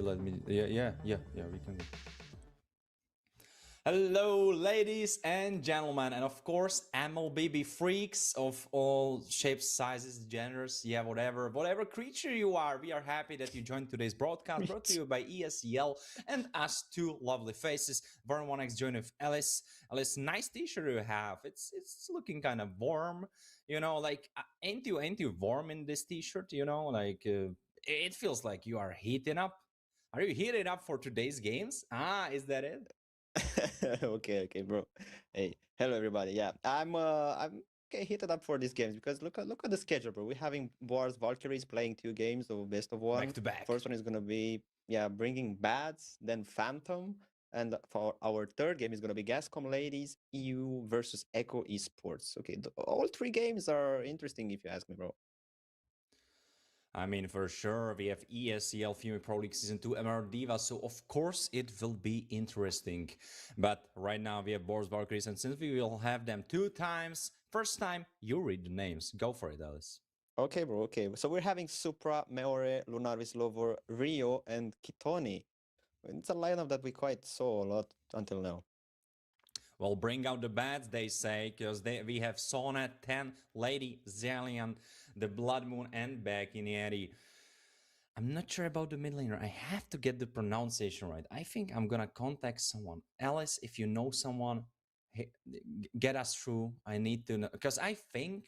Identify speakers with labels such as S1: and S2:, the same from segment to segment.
S1: Let me. Yeah. We can. Hello, ladies and gentlemen, and of course, mlbb freaks of all shapes, sizes, genders, yeah, whatever creature you are. We are happy that you joined today's broadcast, brought to you by ESEL and us two lovely faces. Varn 1x joined with Alice. Alice, nice T-shirt you have. It's looking kind of warm, like ain't you warm in this T-shirt? Like it feels like you are heating up. Are you heating up for today's games? Ah, is that it?
S2: Okay, bro. Hey, hello everybody. Yeah, I'm okay heated up for these games because look at the schedule, bro. We're having Boars Valkyries playing two games of best of
S1: Back
S2: one.
S1: to back.
S2: First one is gonna be bringing Bats, then Phantom, and for our third game is gonna be Gascom Ladies EU versus Echo Esports. Okay, all three games are interesting if you ask me, bro.
S1: I mean, for sure, we have ESCL Female Pro League Season 2 Emerald Diva, so of course it will be interesting. But right now we have Boris Valkyries, and since we will have them two times, first time, you read the names. Go for it, Alice.
S2: Okay, bro. Okay, so we're having Supra, Meore, Lunaris Lover, Rio, and Kitoni. It's a lineup that we quite saw a lot until now.
S1: Well, bring out the bats, they say, because we have Sona, 10, Lady, Zalian, the Blood Moon, and Bakinieri. I'm not sure about the mid laner. I have to get the pronunciation right. I think I'm gonna contact someone. Alice, if you know someone, hey, get us through. I need to know because I think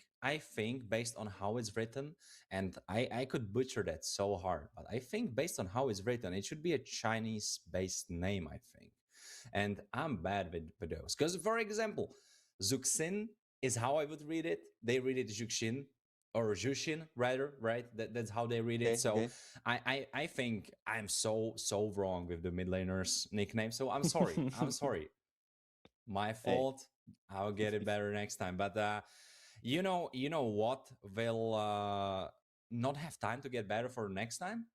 S1: based on how it's written, and I could butcher that so hard, but I think based on how it's written, it should be a Chinese based name. I think, and I'm bad with those. Because for example, Zuxin is how I would read it. They read it Zuxin or Jushin rather, right? That's how they read it.
S2: Okay,
S1: So
S2: okay.
S1: I think I'm so wrong with the mid laners nickname. So I'm sorry. I'm sorry. My
S2: Hey.
S1: fault. I'll get it better next time. But you know what will not have time to get better for next time?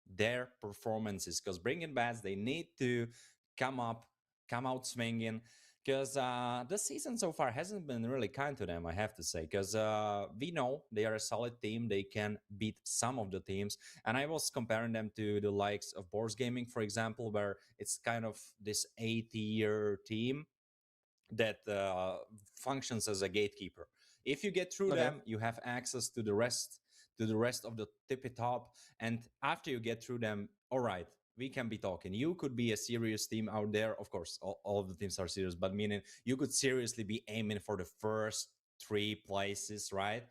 S1: Their performances, because bringing bats, they need to come up, come out swinging. Because the season so far hasn't been really kind to them, I have to say. Because we know they are a solid team, they can beat some of the teams, and I was comparing them to the likes of Boars Gaming, for example, where it's kind of this 8-year team that functions as a gatekeeper. If you get through
S2: Okay.
S1: them, you have access to the rest of the tippy top. And after you get through them, all right, we can be talking. You could be a serious team out there. Of course, all of the teams are serious, but meaning you could seriously be aiming for the first three places, right?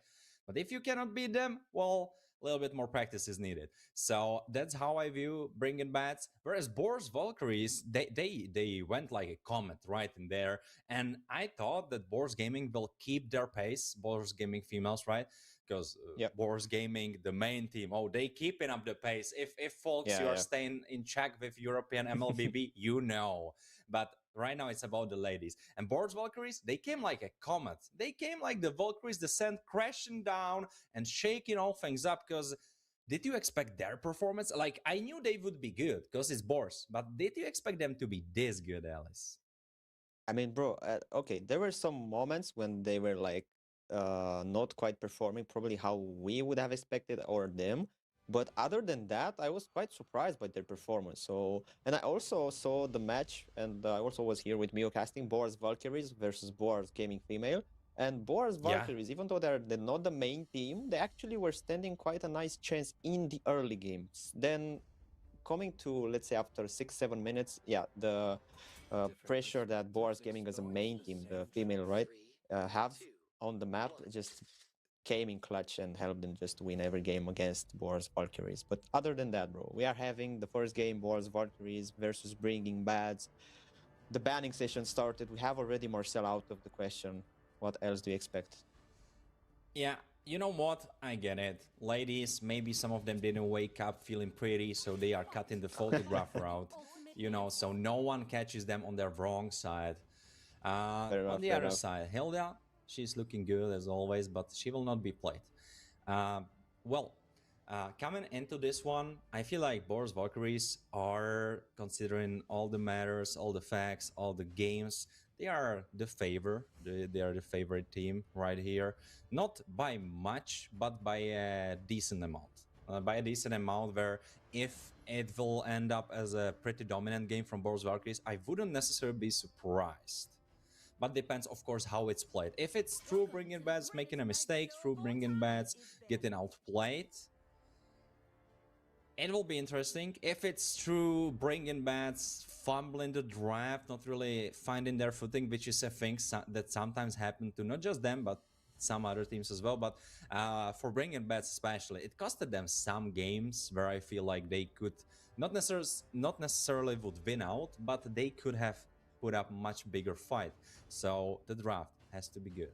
S1: But if you cannot beat them, well, a little bit more practice is needed. So that's how I view bringing bats. Whereas Boris Valkyries, they went like a comet right in there, and I thought that Boris Gaming will keep their pace. Boris Gaming females, right? Because
S2: Yep.
S1: Boris Gaming, the main team, oh, they keeping up the pace. If folks
S2: Yeah,
S1: you are
S2: yeah.
S1: staying in check with European MLBB, you know. But right now it's about the ladies. And Boris Valkyries, they came like a comet. They came like the Valkyries descent crashing down and shaking all things up. Because did you expect their performance? Like, I knew they would be good because it's Boris, but did you expect them to be this good, Alice?
S2: I mean, bro, okay, there were some moments when they were like not quite performing probably how we would have expected or them. But other than that, I was quite surprised by their performance. So, and I also saw the match, and I also was here with Mio casting Boars Valkyries versus Boars Gaming Female. And Boars
S1: Yeah.
S2: Valkyries, even though they're not the main team, they actually were standing quite a nice chance in the early games. Then coming to, let's say, after 6 7 minutes, yeah, the pressure that Boars Gaming as a main team, the female, right, have on the map just came in clutch and helped them just win every game against Boars Valkyries. But other than that, bro, we are having the first game, Boars Valkyries versus Bringing Bads. The banning session started. We have already Marcel out of the question. What else do you expect?
S1: Yeah, you know what? I get it. Ladies, maybe some of them didn't wake up feeling pretty, so they are cutting the photograph route, so no one catches them on their wrong side.
S2: Fair
S1: On
S2: enough,
S1: the
S2: fair
S1: other
S2: enough.
S1: side, Hilda, she's looking good as always, but she will not be played. Uh, well, coming into this one, I feel like Boris Valkyries are, considering all the matters, all the facts, all the games, they are the favor. They are the favorite team right here. Not by much, but by a decent amount. by a decent amount, where if it will end up as a pretty dominant game from both Valkyries, I wouldn't necessarily be surprised. But depends, of course, how it's played. If it's through bringing bats, making a mistake, through bringing bats, getting outplayed, it will be interesting. If it's through bringing bats, fumbling the draft, not really finding their footing, which is a thing that sometimes happen to not just them, but some other teams as well. But for bringing bats especially, it costed them some games where I feel like they could not necessarily would win out, but they could have put up much bigger fight. So the draft has to be good.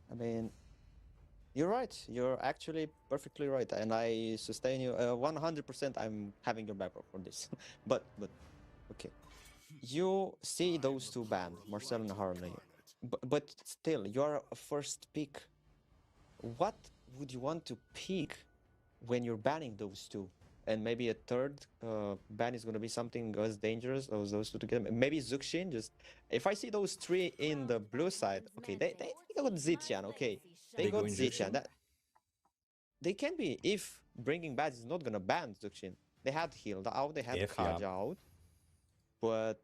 S2: I mean, you're right. You're actually perfectly right, and I sustain you 100%. I'm having your back for this. but okay, you see those two banned, Marcel and Harley, but still, you're a first pick. What would you want to pick when you're banning those two? And maybe a third ban is going to be something as dangerous as those two together. Maybe Zuxin. Just if I see those three in the blue side, okay, they got Zetian. Okay, they got Zetian. That they can be if bringing bad is not going to ban Zuxin. They had Hilda out. They had Kaja out. But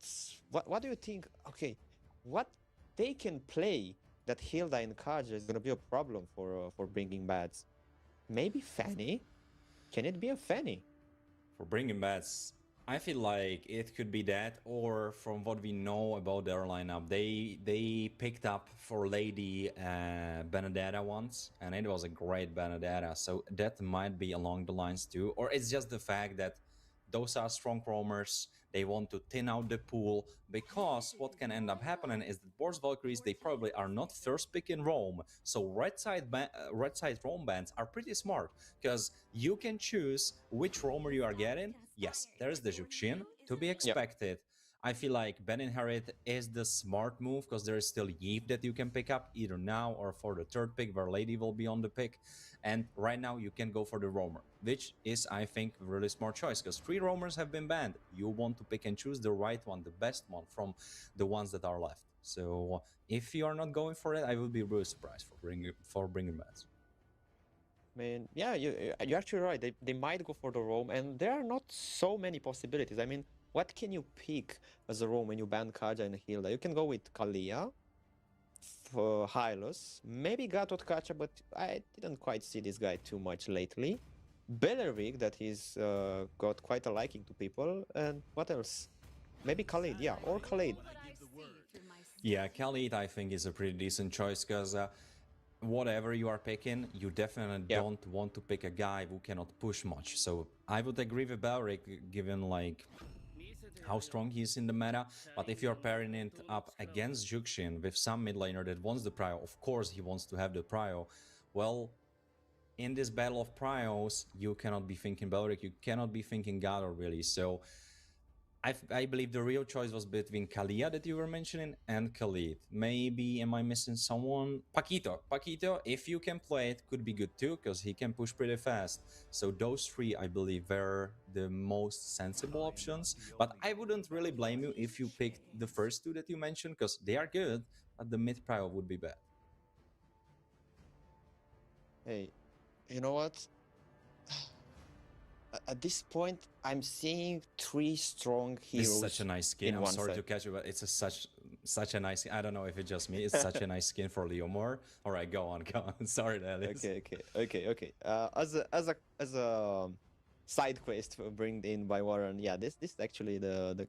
S2: what do you think? Okay, what they can play that Hilda and Kaja is going to be a problem for bringing bads? Maybe Fanny. Can it be a Fanny?
S1: For bringing bats, I feel like it could be that, or from what we know about their lineup, they picked up for Lady Benedetta once, and it was a great Benedetta. So that might be along the lines too, or it's just the fact that those are strong roamers. They want to thin out the pool, because what can end up happening is that Boars Valkyries, they probably are not first pick in Rome. So red side Rome bands are pretty smart, because you can choose which roamer you are getting. Yes, there's the Juxin, to be expected. Yep. I feel like Ben Inherit is the smart move, because there is still Yves that you can pick up either now or for the third pick, where Lady will be on the pick. And right now you can go for the roamer, which is, I think, a really smart choice, because 3 roamers have been banned. You want to pick and choose the right one, the best one from the ones that are left. So if you are not going for it, I would be really surprised for bringing bans.
S2: I mean, yeah, you're actually right. They might go for the roam, and there are not so many possibilities. I mean, what can you pick as a roam when you ban Kaja and Hilda? You can go with Kalia, for Hylos, maybe Gatot Kacha, but I didn't quite see this guy too much lately. Bellervik, that he's got quite a liking to people, and what else? Maybe Khalid, yeah, or Khalid.
S1: Yeah, Khalid, I think, is a pretty decent choice, because whatever you are picking, you definitely don't want to pick a guy who cannot push much. So I would agree with Belric, given like how strong he is in the meta. But if you're pairing it up against Juxin with some mid laner that wants the prio, of course he wants to have the prio. Well, in this battle of prios, you cannot be thinking Belric, you cannot be thinking Gador really. So I believe the real choice was between Kalia that you were mentioning and Khalid. Maybe am I missing someone? Paquito, if you can play it, could be good too, because he can push pretty fast. So those 3, I believe, were the most sensible options. But I wouldn't really blame you if you picked the first 2 that you mentioned, because they are good, but the mid prio would be bad.
S2: Hey, you know what? At this point, I'm seeing 3 strong heroes.
S1: This is such a nice skin. I'm sorry to catch you, but it's such a nice. I don't know if it's just me. It's such a nice skin for Leomore. All right, go on. Sorry, Alex.
S2: Okay. As a side quest bring in by Warren, yeah, this is actually the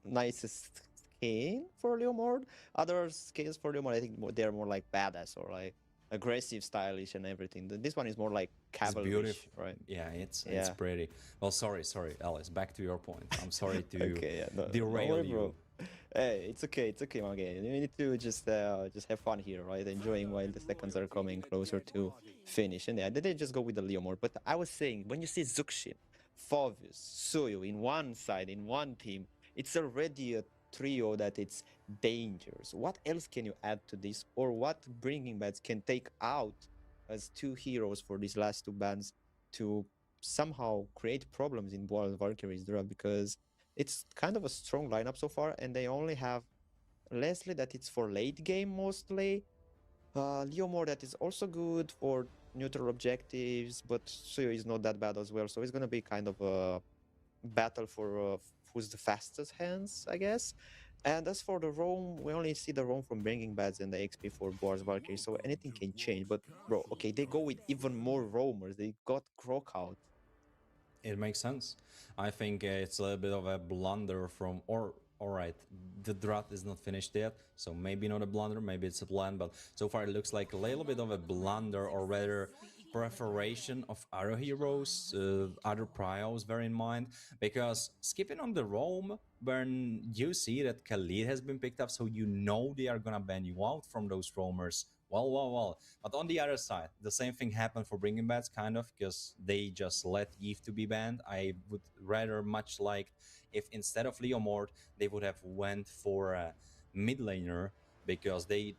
S2: nicest skin for Leomord. Other skins for Leomord, I think they're more like badass or like aggressive, stylish, and everything. This one is more like cavalry, right?
S1: Yeah, it's pretty. Well, sorry, Alice. Back to your point. I'm sorry to derail you. Bro.
S2: Hey, it's okay, man. You need to just have fun here, right? Enjoying while the seconds are coming closer to finish. And yeah, they just go with the Leomord. But I was saying, when you see Zuxin, Phovius, Suyu in one side, in one team, it's already a trio that it's dangerous. What else can you add to this, or what bringing bans can take out as 2 heroes for these last 2 bans to somehow create problems in Boar Valkyrie's draft? Because it's kind of a strong lineup so far, and they only have Leslie that it's for late game mostly. Leomore that is also good for neutral objectives, but Suyo is not that bad as well. So it's gonna be kind of a battle for who's the fastest hands, I guess. And as for the roam, we only see the roam from bringing bats and the XP for Boar's Valkyrie, so anything can change. But bro, okay, they go with even more roamers. They got Croc out.
S1: It makes sense. I think it's a little bit of a blunder from, or all right, the drought is not finished yet, so maybe not a blunder, maybe it's a plan, but so far it looks like a little bit of a blunder, or rather preparation of other heroes, other prios, bear in mind, because skipping on the roam, when you see that Khalid has been picked up, so you know they are gonna ban you out from those roamers. Well. But on the other side, the same thing happened for Bringing Bats, kind of, because they just let Eve to be banned. I would rather much like if instead of Leomord, they would have went for a mid laner, because they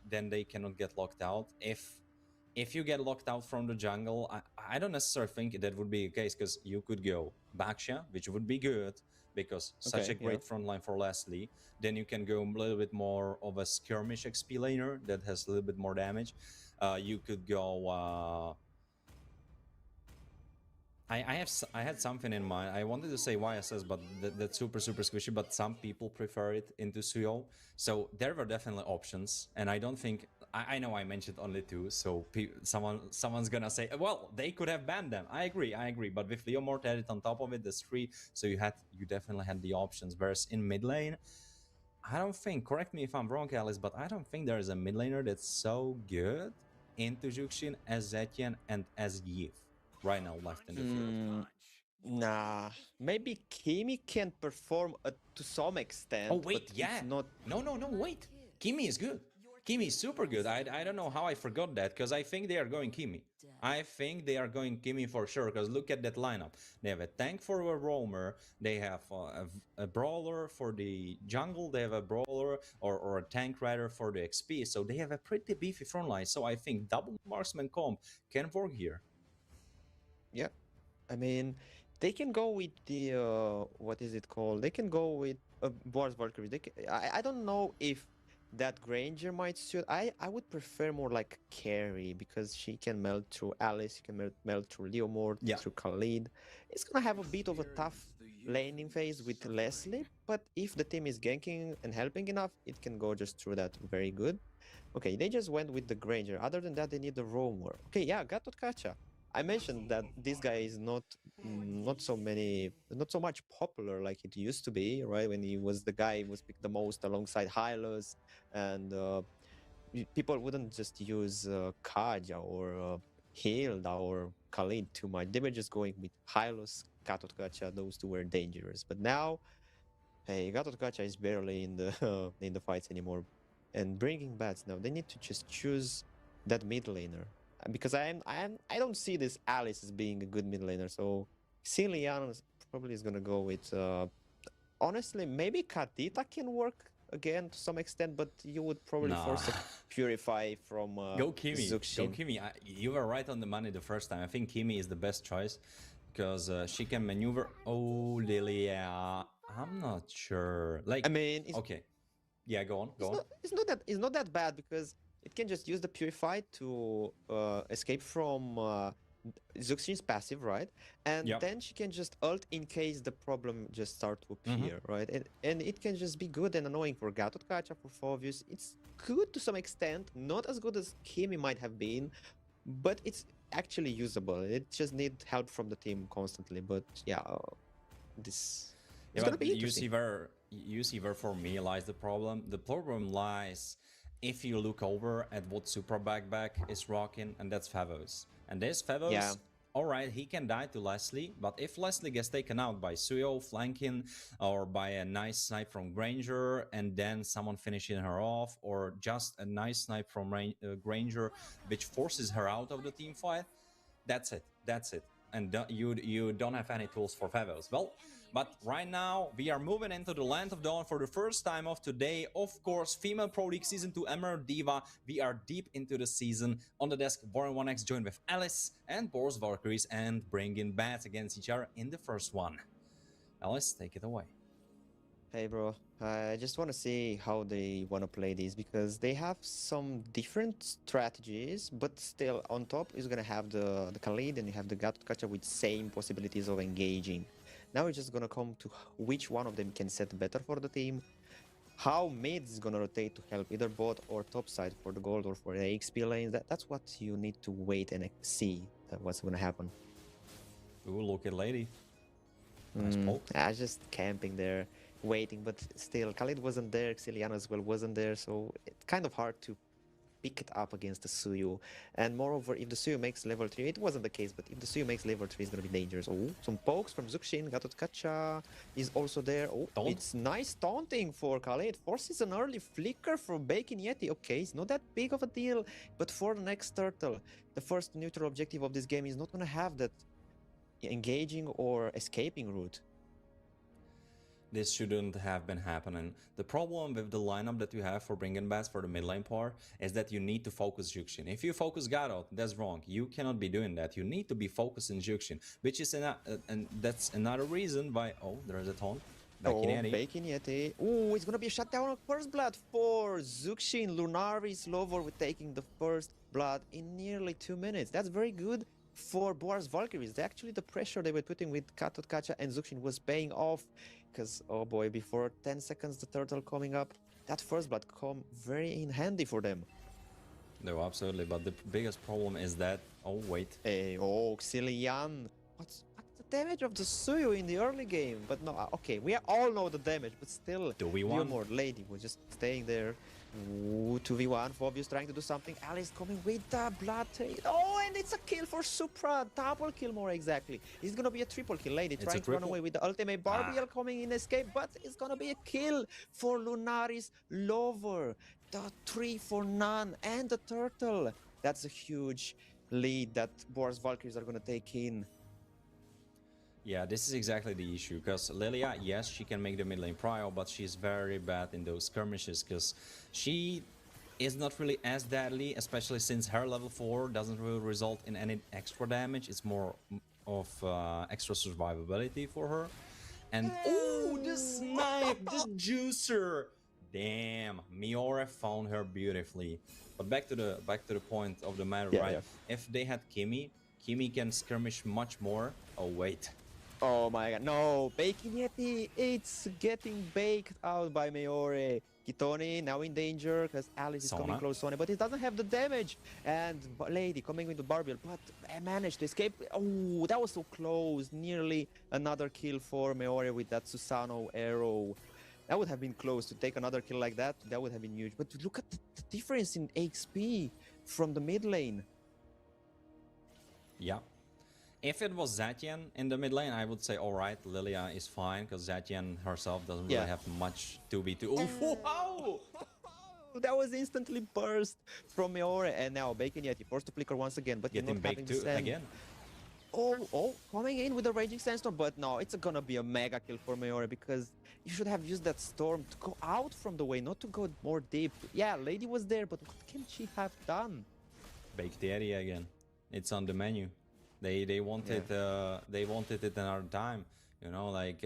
S1: cannot get locked out. If you get locked out from the jungle, I don't necessarily think that would be the case, because you could go Baksha, which would be good, because such a
S2: Okay, yeah.
S1: great front line for Leslie. Then you can go a little bit more of a skirmish XP laner that has a little bit more damage. You could go. I had something in mind. I wanted to say YSS, but that's super squishy. But some people prefer it into Suyo, so there were definitely options. And I don't think I know I mentioned only two, so someone's gonna say, well, they could have banned them. I agree. But with Leomort added on top of it, there's three, so you definitely had the options. Whereas in mid lane, I don't think. Correct me if I'm wrong, Alice, but I don't think there is a mid laner that's so good into Juxin as Zetian and as Yiv right now left in the field.
S2: Nah, maybe Kimi can perform to some extent,
S1: Oh
S2: but
S1: wait,
S2: it's
S1: yeah.
S2: not.
S1: No, wait. Kimi is good. Kimi is super good. I don't know how I forgot that, because I think they are going Kimi. I think they are going Kimi for sure, because look at that lineup. They have a tank for a roamer, they have a brawler for the jungle, they have a brawler or a tank rather for the XP, so they have a pretty beefy front line. So I think double marksman comp can work here.
S2: Yeah, I mean, they can go with the what is it called? They can go with Boar's Valkyrie. I don't know if that Granger might suit. I would prefer more like carry, because she can melt through Alice, she can melt through Leomord,
S1: Yeah.
S2: through Khalid. It's gonna have a bit of a tough laning phase with Leslie, but if the team is ganking and helping enough, it can go just through that very good. Okay, they just went with the Granger. Other than that, they need the roamer. Okay, yeah, Gatot Kacha. I mentioned that this guy is not so much popular like it used to be, right? When he was the guy who was picked the most alongside Hylos, and people wouldn't just use Kaja or Hilda or Khalid too much. They were just going with Hylos, Gatot Kacha. Those two were dangerous. But now, hey, Gatot Kacha is barely in the in the fights anymore. And bringing bats now, they need to just choose that mid laner, because I don't see this Alice as being a good mid laner. So Cilian probably is gonna go with honestly, maybe Kadita can work again to some extent, but you would probably
S1: Nah.
S2: force a Purify from
S1: Go Kimi. Go
S2: Zuxin.
S1: Kimi. You were right on the money the first time. I think Kimi is the best choice, because she can maneuver. Oh, Lilia. I'm not sure. Like,
S2: I mean,
S1: okay. Yeah, go on.
S2: it's not that bad, because it can just use the Purify to escape from Zuxin's passive, right? And
S1: Yep.
S2: then she can just ult in case the problem just start to appear, right? And it can just be good and annoying for Gatot Kacha, for Phovius. It's good to some extent, not as good as Kimi might have been, but it's actually usable. It just needs help from the team constantly. But yeah, this
S1: Yeah,
S2: it's gonna
S1: but
S2: be interesting.
S1: you see where for me lies the problem. The problem lies if you look over at what Super Backpack is rocking, and that's Favos. And this Favos,
S2: Yeah.
S1: alright, he can die to Leslie, but if Leslie gets taken out by Suyo flanking, or by a nice snipe from Granger, and then someone finishing her off, or just a nice snipe from Granger, which forces her out of the team fight, that's it. And you don't have any tools for Favos. Well, but right now we are moving into the Land of Dawn for the first time of today. Of course, Female Pro League Season 2 Emerald Diva. We are deep into the season. On the desk, Warren 1x joined with Alice and Boris Valkyries, and bringing bats against each other in the first one. Alice, take it away.
S2: Hey, bro. I just want to see how they want to play this because they have some different strategies, but still on top is gonna have the Khalid and you have the Gatot with same possibilities of engaging. Now it's just gonna come to which one of them can set better for the team, how mid is gonna rotate to help either bot or top side for the gold or for the XP lanes. That's what you need to wait and see what's gonna happen.
S1: Ooh, look at lady. Nice poke.
S2: I was just camping there, waiting, but still, Khalid wasn't there, Xiliana as well wasn't there, so it's kind of hard to pick it up against the Suyu. And moreover, if the Suyu makes level 3, it wasn't the case, but if the Suyu makes level 3, it's gonna be dangerous. Oh, some pokes from Zuxin, Gatot Kacha is also there. Oh,
S1: Taunt?
S2: it's nice taunting for Khalid. Forces an early flicker from Bacon Yeti. Okay, it's not that big of a deal, but for the next turtle, the first neutral objective of this game is not gonna have that engaging or escaping route.
S1: This shouldn't have been happening. The problem with the lineup that you have for bringing bats for the mid lane part is that you need to focus Juxin. If you focus Garot, that's wrong. You cannot be doing that. You need to be focused in Juxin, which is and that's another reason why. Oh, there's a taunt.
S2: Bacon Yeti. Oh, it's gonna be a shutdown of first blood for Zuxin. Lunaris Lover with taking the first blood in nearly 2 minutes. That's very good for Boar's Valkyries. Actually, the pressure they were putting with Gatot Kacha and Zuxin was paying off. Because, oh boy, before 10 seconds, the turtle coming up, that first blood come very in handy for them.
S1: No, absolutely. But the biggest problem is that. Oh, wait.
S2: Hey, oh, Xilian. What's the damage of the Suyu in the early game? But no, okay, we all know the damage, but still.
S1: Do we want?
S2: More lady was just staying there. Ooh, 2v1, Phobius trying to do something. Alice coming with the blood. Oh, and it's a kill for Supra. Double kill more exactly. It's gonna be a triple kill. Lady trying to run away with the ultimate. Barbiel coming in escape, but it's gonna be a kill for Lunaris Lover. The 3 for none and the turtle. That's a huge lead that Boar's Valkyries are gonna take in.
S1: Yeah, this is exactly the issue, because Lilia, yes, she can make the mid lane prio, but she's very bad in those skirmishes, because she is not really as deadly, especially since her level 4 doesn't really result in any extra damage. It's more of extra survivability for her. And oh, the snipe, the juicer! Damn, Miora found her beautifully. But back to the point of the matter, right? Yeah. If they had Kimi can skirmish much more. Oh wait.
S2: Oh my god, no! Bacon Yeti, it's getting baked out by Meore. Kitoni now in danger because Alice is coming close on it, but it doesn't have the damage. And Lady coming with the Barbiel, but I managed to escape. Oh, that was so close. Nearly another kill for Meore with that Susano arrow. That would have been close to take another kill like that. That would have been huge. But look at the difference in XP from the mid lane.
S1: Yeah. If it was Zatian in the mid lane, I would say, all right, Lilia is fine, because Zatian herself doesn't really have much 2v2. Oh, wow!
S2: That was instantly burst from Meore, and now Bacon Yeti forced to flicker once again, but
S1: getting baked too again.
S2: Oh, coming in with the Raging Sandstorm, but no, it's gonna be a mega kill for Meore, because you should have used that storm to go out from the way, not to go more deep. Yeah, Lady was there, but what can she have done?
S1: Baked area again. It's on the menu. They wanted it another time, you know, like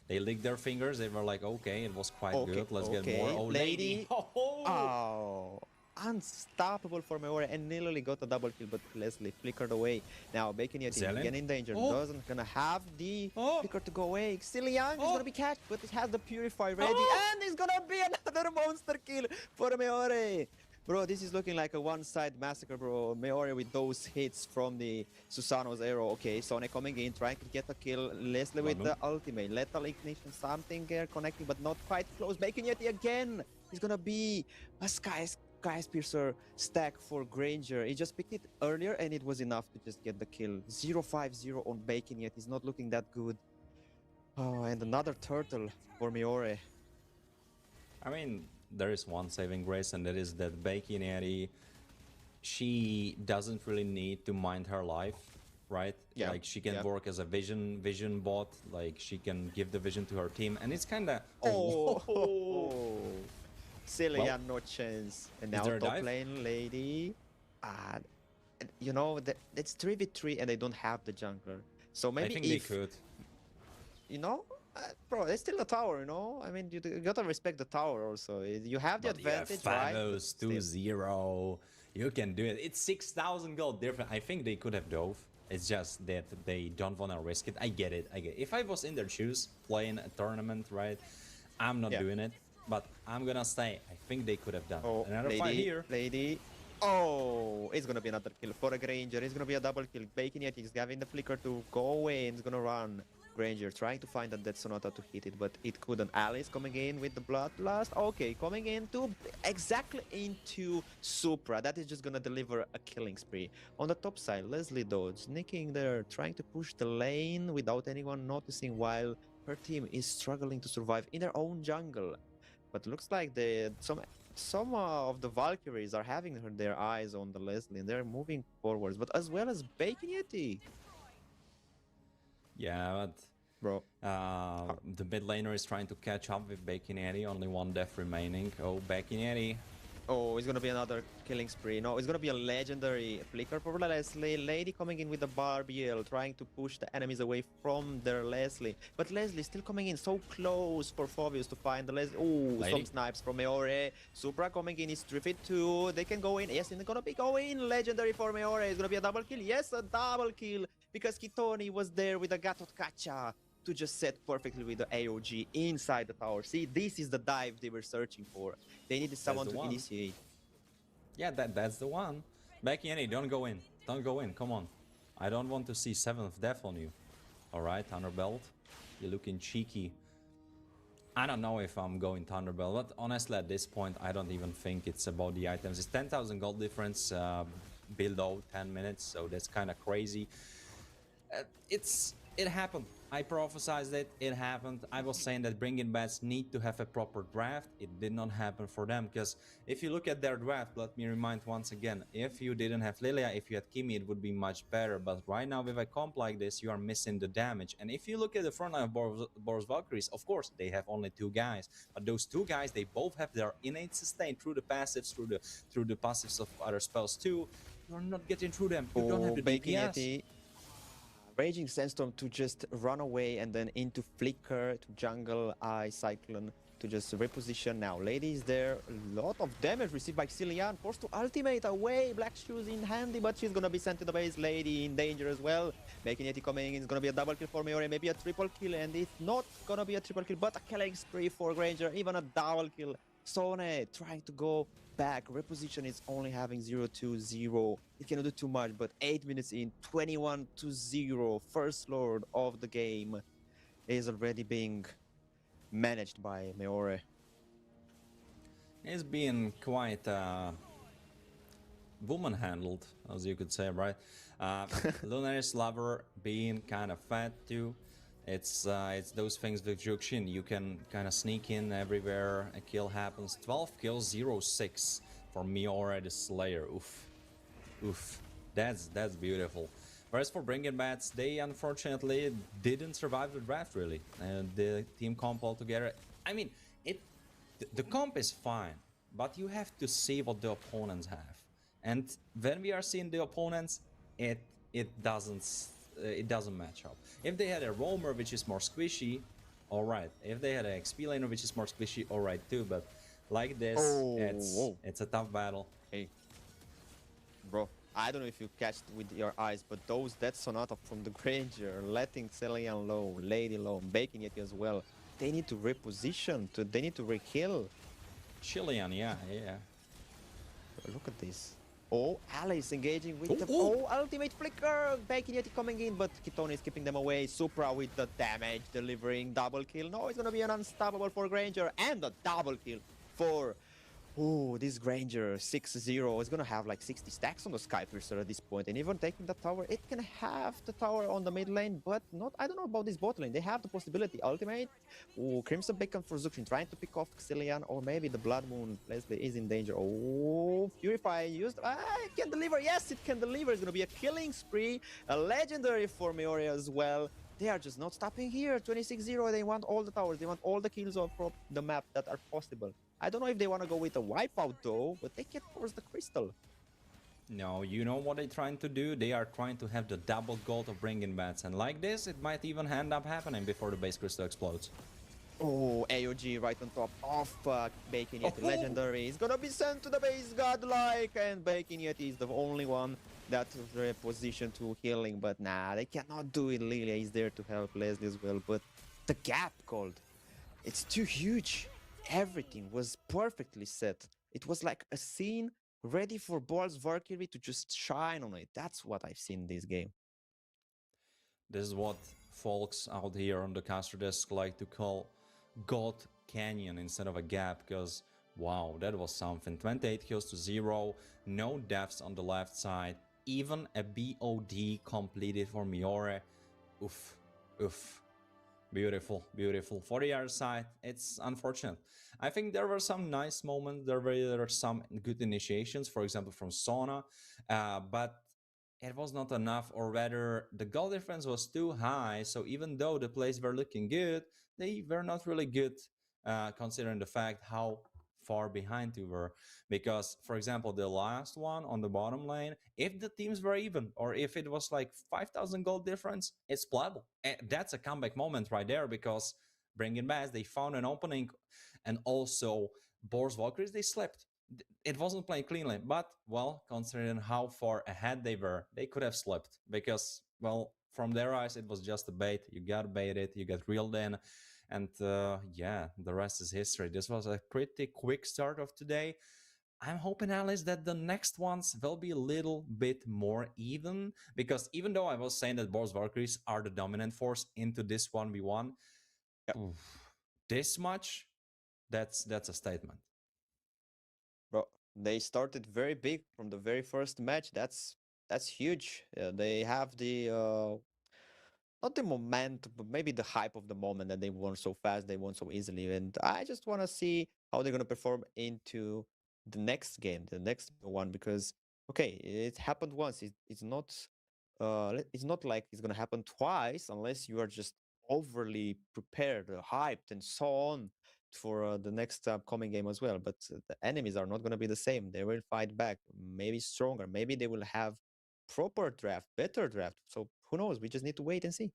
S1: they licked their fingers. They were like, okay, it was quite good. Let's get more. Oh, Lady!
S2: Oh, unstoppable for Meore, and nearly got a double kill, but Leslie flickered away. Now Bacon Yeti again in danger. Doesn't gonna have the flicker to go away. Xiliang is gonna be catched, but it has the Purify ready, and it's gonna be another monster kill for Meore. Bro, this is looking like a one-side massacre, bro. Meore with those hits from the Susano's arrow. Okay, Sonic coming in, trying to get a kill. Leslie with the ultimate. Lethal Ignition, something there connecting, but not quite close. Bacon Yeti again. It's gonna be a Sky Piercer stack for Granger. He just picked it earlier, and it was enough to just get the kill. 0-5-0 on Bacon Yeti. He's not looking that good. Oh, and another turtle for Meore.
S1: I mean, there is one saving grace, and that is that Bacon Yeti, she doesn't really need to mind her life, right?
S2: Yeah.
S1: Like she can work as a vision bot, like she can give the vision to her team, and it's kind of
S2: silly, well, no chance. And now top lane Lady, you know, it's 3v3 and they don't have the jungler, so maybe
S1: I think they could.
S2: You know, Bro, it's still the tower, you know? I mean, you gotta respect the tower also. You have the
S1: But you have
S2: advantage, right? But
S1: Favos
S2: still.
S1: 2-0. You can do it. It's 6,000 gold different. I think they could have dove. It's just that they don't want to risk it. I get it. I get it. If I was in their shoes playing a tournament, right? I'm not
S2: Yeah.
S1: doing it. But I'm gonna say, I think they could have done it.
S2: Oh,
S1: Another fight here.
S2: lady. Oh, it's gonna be another kill for a Granger. It's gonna be a double kill. Bacon yet he's having the flicker to go away and he's gonna run. Granger trying to find that Death Sonata to hit it, but it couldn't. Alice coming in with the Bloodlust. Okay, coming into exactly into Supra. That is just gonna deliver a killing spree. On the top side, Leslie though, sneaking there, trying to push the lane without anyone noticing while her team is struggling to survive in their own jungle. But looks like some of the Valkyries are having their eyes on the Leslie and they're moving forwards, but as well as Bacon Yeti.
S1: Yeah, but
S2: Bro.
S1: the mid laner is trying to catch up with Bacon Eddie. Only one death remaining. Oh, Bacon Eddie.
S2: Oh, it's gonna be another killing spree. No, it's gonna be a legendary flicker for Leslie. Lady coming in with the Barbiel, trying to push the enemies away from their Leslie. But Leslie still coming in so close for Phobius to find the Leslie. Oh, some snipes from Meore. Supra coming in, is Triffid too. They can go in. Yes, and they're gonna be going. Legendary for Meore. It's gonna be a double kill. Yes, a double kill. Because Kitoni was there with a Gatot Kacha to just set perfectly with the AOG inside the tower. See, this is the dive they were searching for. They needed someone to initiate.
S1: Yeah, that's the one. Becky Annie, don't go in. Don't go in. Come on. I don't want to see 7th death on you. Alright, Thunderbelt. You're looking cheeky. I don't know if I'm going Thunderbelt, but honestly at this point I don't even think it's about the items. It's 10,000 gold difference below 10 minutes, so that's kind of crazy. It happened. I prophesized it. It happened. I was saying that bringing bats need to have a proper draft. It did not happen for them, because if you look at their draft, let me remind once again, if you didn't have Lilia, if you had Kimi, it would be much better. But right now with a comp like this, you are missing the damage. And if you look at the front line of Boros Valkyries, of course they have only 2 guys, but those 2 guys, they both have their innate sustain through the passives, through the passives of other spells too. You're not getting through them. You don't have the DPS.
S2: Raging Sandstorm to just run away and then into Flicker to jungle Eye Cyclone to just reposition now. Lady is there. A lot of damage received by Xilian. Forced to ultimate away. Black Shoes in handy, but she's gonna be sent to the base. Lady in danger as well. Making Yeti coming in. It's gonna be a double kill for Meore. Maybe a triple kill. And it's not gonna be a triple kill, but a killing spree for Granger. Even a double kill. Sone trying to go back. Reposition is only having 0-2-0. It cannot do too much, but 8 minutes in, 21-0. First Lord of the game is already being managed by Meore.
S1: It's being quite woman handled, as you could say, right? Lunaris Lover being kind of fat too. It's those things with Juxin. You can kind of sneak in everywhere. A kill happens. 12 kills, 0-6 for Meore the Slayer. Oof, oof. That's beautiful. Whereas for Bringing Bats, they unfortunately didn't survive the draft really. And the team comp altogether. I mean, the comp is fine, but you have to see what the opponents have. And when we are seeing the opponents, it doesn't match up. If they had a roamer which is more squishy, alright. If they had an XP laner which is more squishy, alright too. But like this, it's a tough battle.
S2: Hey, bro, I don't know if you catched with your eyes, but those Death Sonata from the Granger, letting Celian low, Lady low, Baking it as well. They need to reposition, they need to re-kill.
S1: Chilean, yeah.
S2: Look at this. Oh, Alice engaging with the ultimate flicker. Bacon Yeti coming in, but Kitoni is keeping them away. Supra with the damage, delivering double kill. No, it's gonna be an unstoppable for Granger and a double kill for this Granger 6-0 is gonna have like 60 stacks on the Skypiercer at this point, and even taking the tower, it can have the tower on the mid lane, but not. I don't know about this bot lane. They have the possibility. Ultimate. Oh, Crimson Beacon for Zuxin trying to pick off Xilian, or maybe the Blood Moon. Leslie is in danger. Oh, Purify used. It can deliver. Yes, it can deliver. It's gonna be a killing spree, a legendary for Meore as well. They are just not stopping here. 26-0. They want all the towers. They want all the kills off the map that are possible. I don't know if they want to go with a wipeout though, but they can force the crystal.
S1: No, you know what they're trying to do? They are trying to have the double gold of bringing bats, and like this, it might even end up happening before the base crystal explodes.
S2: Oh, AOG right on top of Bacon Yeti.
S1: Oh,
S2: Legendary is gonna be sent to the base godlike, and Bacon Yeti is the only one that is positioned to healing. But nah, they cannot do it. Lilia is there to help Leslie as well. But the gap called, it's too huge. Everything was perfectly set. It was like a scene ready for Balls Valkyrie to just shine on it. That's what I've seen in this game.
S1: this is what folks out here on the caster desk like to call God Canyon instead of a gap, because wow, that was something. 28 kills to 0, no deaths on the left side, even a BOD completed for Miore. Oof, oof. Beautiful, beautiful. For the other side, it's unfortunate. I think there were some nice moments. There were some good initiations, for example, from Sona, but it was not enough, or rather, the goal difference was too high. So even though the plays were looking good, they were not really good, considering the fact how far behind we were. Because, for example, the last one on the bottom lane, if the teams were even, or if it was like 5,000 gold difference, it's playable. And that's a comeback moment right there, because bringing back, they found an opening, and also Boris Valkyries, they slipped. It wasn't playing cleanly, but well, considering how far ahead they were, they could have slipped, because well, from their eyes, it was just a bait. You got baited, you got reeled in, and yeah, the rest is history. This was a pretty quick start of today. I'm hoping, Alice, that the next ones will be a little bit more even, because even though I was saying that Boris Valkyries are the dominant force into this 1v1, this much, that's a statement.
S2: Bro, they started very big from the very first match. That's huge. They have the not the momentum, but maybe the hype of the moment that they won so fast, they won so easily. And I just want to see how they're gonna perform into the next game, the next one, because okay, it happened once. It's not like it's gonna happen twice unless you are just overly prepared, hyped, and so on for the next upcoming game as well. But the enemies are not gonna be the same. They will fight back, maybe stronger. Maybe they will have proper draft, better draft. So who knows? We just need to wait and see.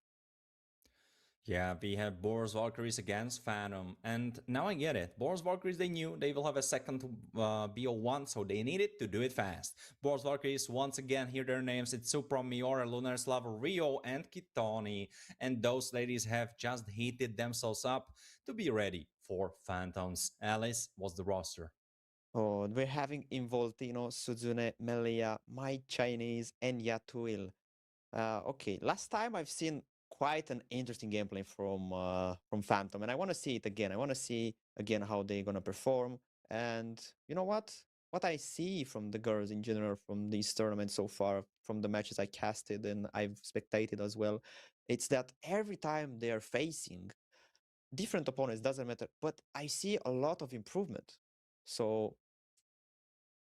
S1: Yeah, we have Boros Valkyries against Phantom, and now I get it. Boros Valkyries, they knew they will have a second BO1, so they needed to do it fast. Boros Valkyries, once again, hear their names. It's Supra, Miora, Lunar Slav, Rio, and Kitoni, and those ladies have just heated themselves up to be ready for Phantoms. Alice was the roster.
S2: Oh, we're having Involtino, Suzune, Melia, My Chinese, and Yatuil. Okay, last time I've seen quite an interesting gameplay from Phantom, and I want to see it again. I want to see again how they're gonna perform. And you know what? What I see from the girls in general from these tournaments so far, from the matches I casted and I've spectated as well, it's that every time they are facing different opponents, doesn't matter, but I see a lot of improvement. So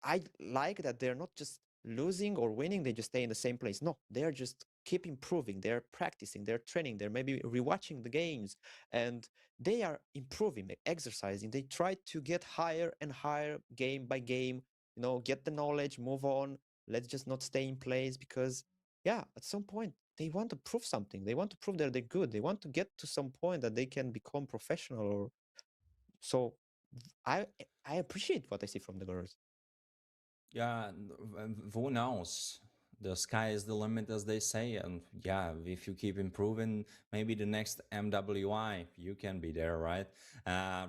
S2: I like that they're not just losing or winning, they just stay in the same place. No, they're just keep improving, they're practicing, they're training, they're maybe rewatching the games, and they are improving, exercising. They try to get higher and higher game by game, get the knowledge, move on. Let's just not stay in place because, yeah, at some point, they want to prove something. They want to prove that they're good. They want to get to some point that they can become professional. Or so I I appreciate what I see from the girls.
S1: Yeah, who knows? The sky is the limit, as they say. And yeah, if you keep improving, maybe the next MWI, you can be there, right?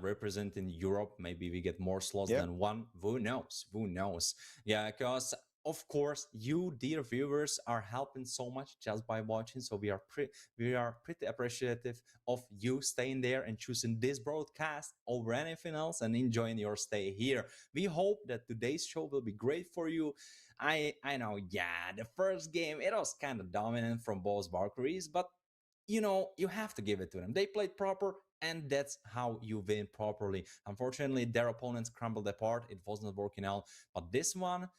S1: Representing Europe, maybe we get more slots
S2: Yeah.
S1: than one. Who knows? Who knows? Yeah, because of course, you, dear viewers, are helping so much just by watching. So we are pretty appreciative of you staying there and choosing this broadcast over anything else and enjoying your stay here. We hope that today's show will be great for you. I know, yeah, the first game it was kind of dominant from both Valkyries, but you have to give it to them. They played proper, and that's how you win properly. Unfortunately, their opponents crumbled apart. It was not working out. But this one,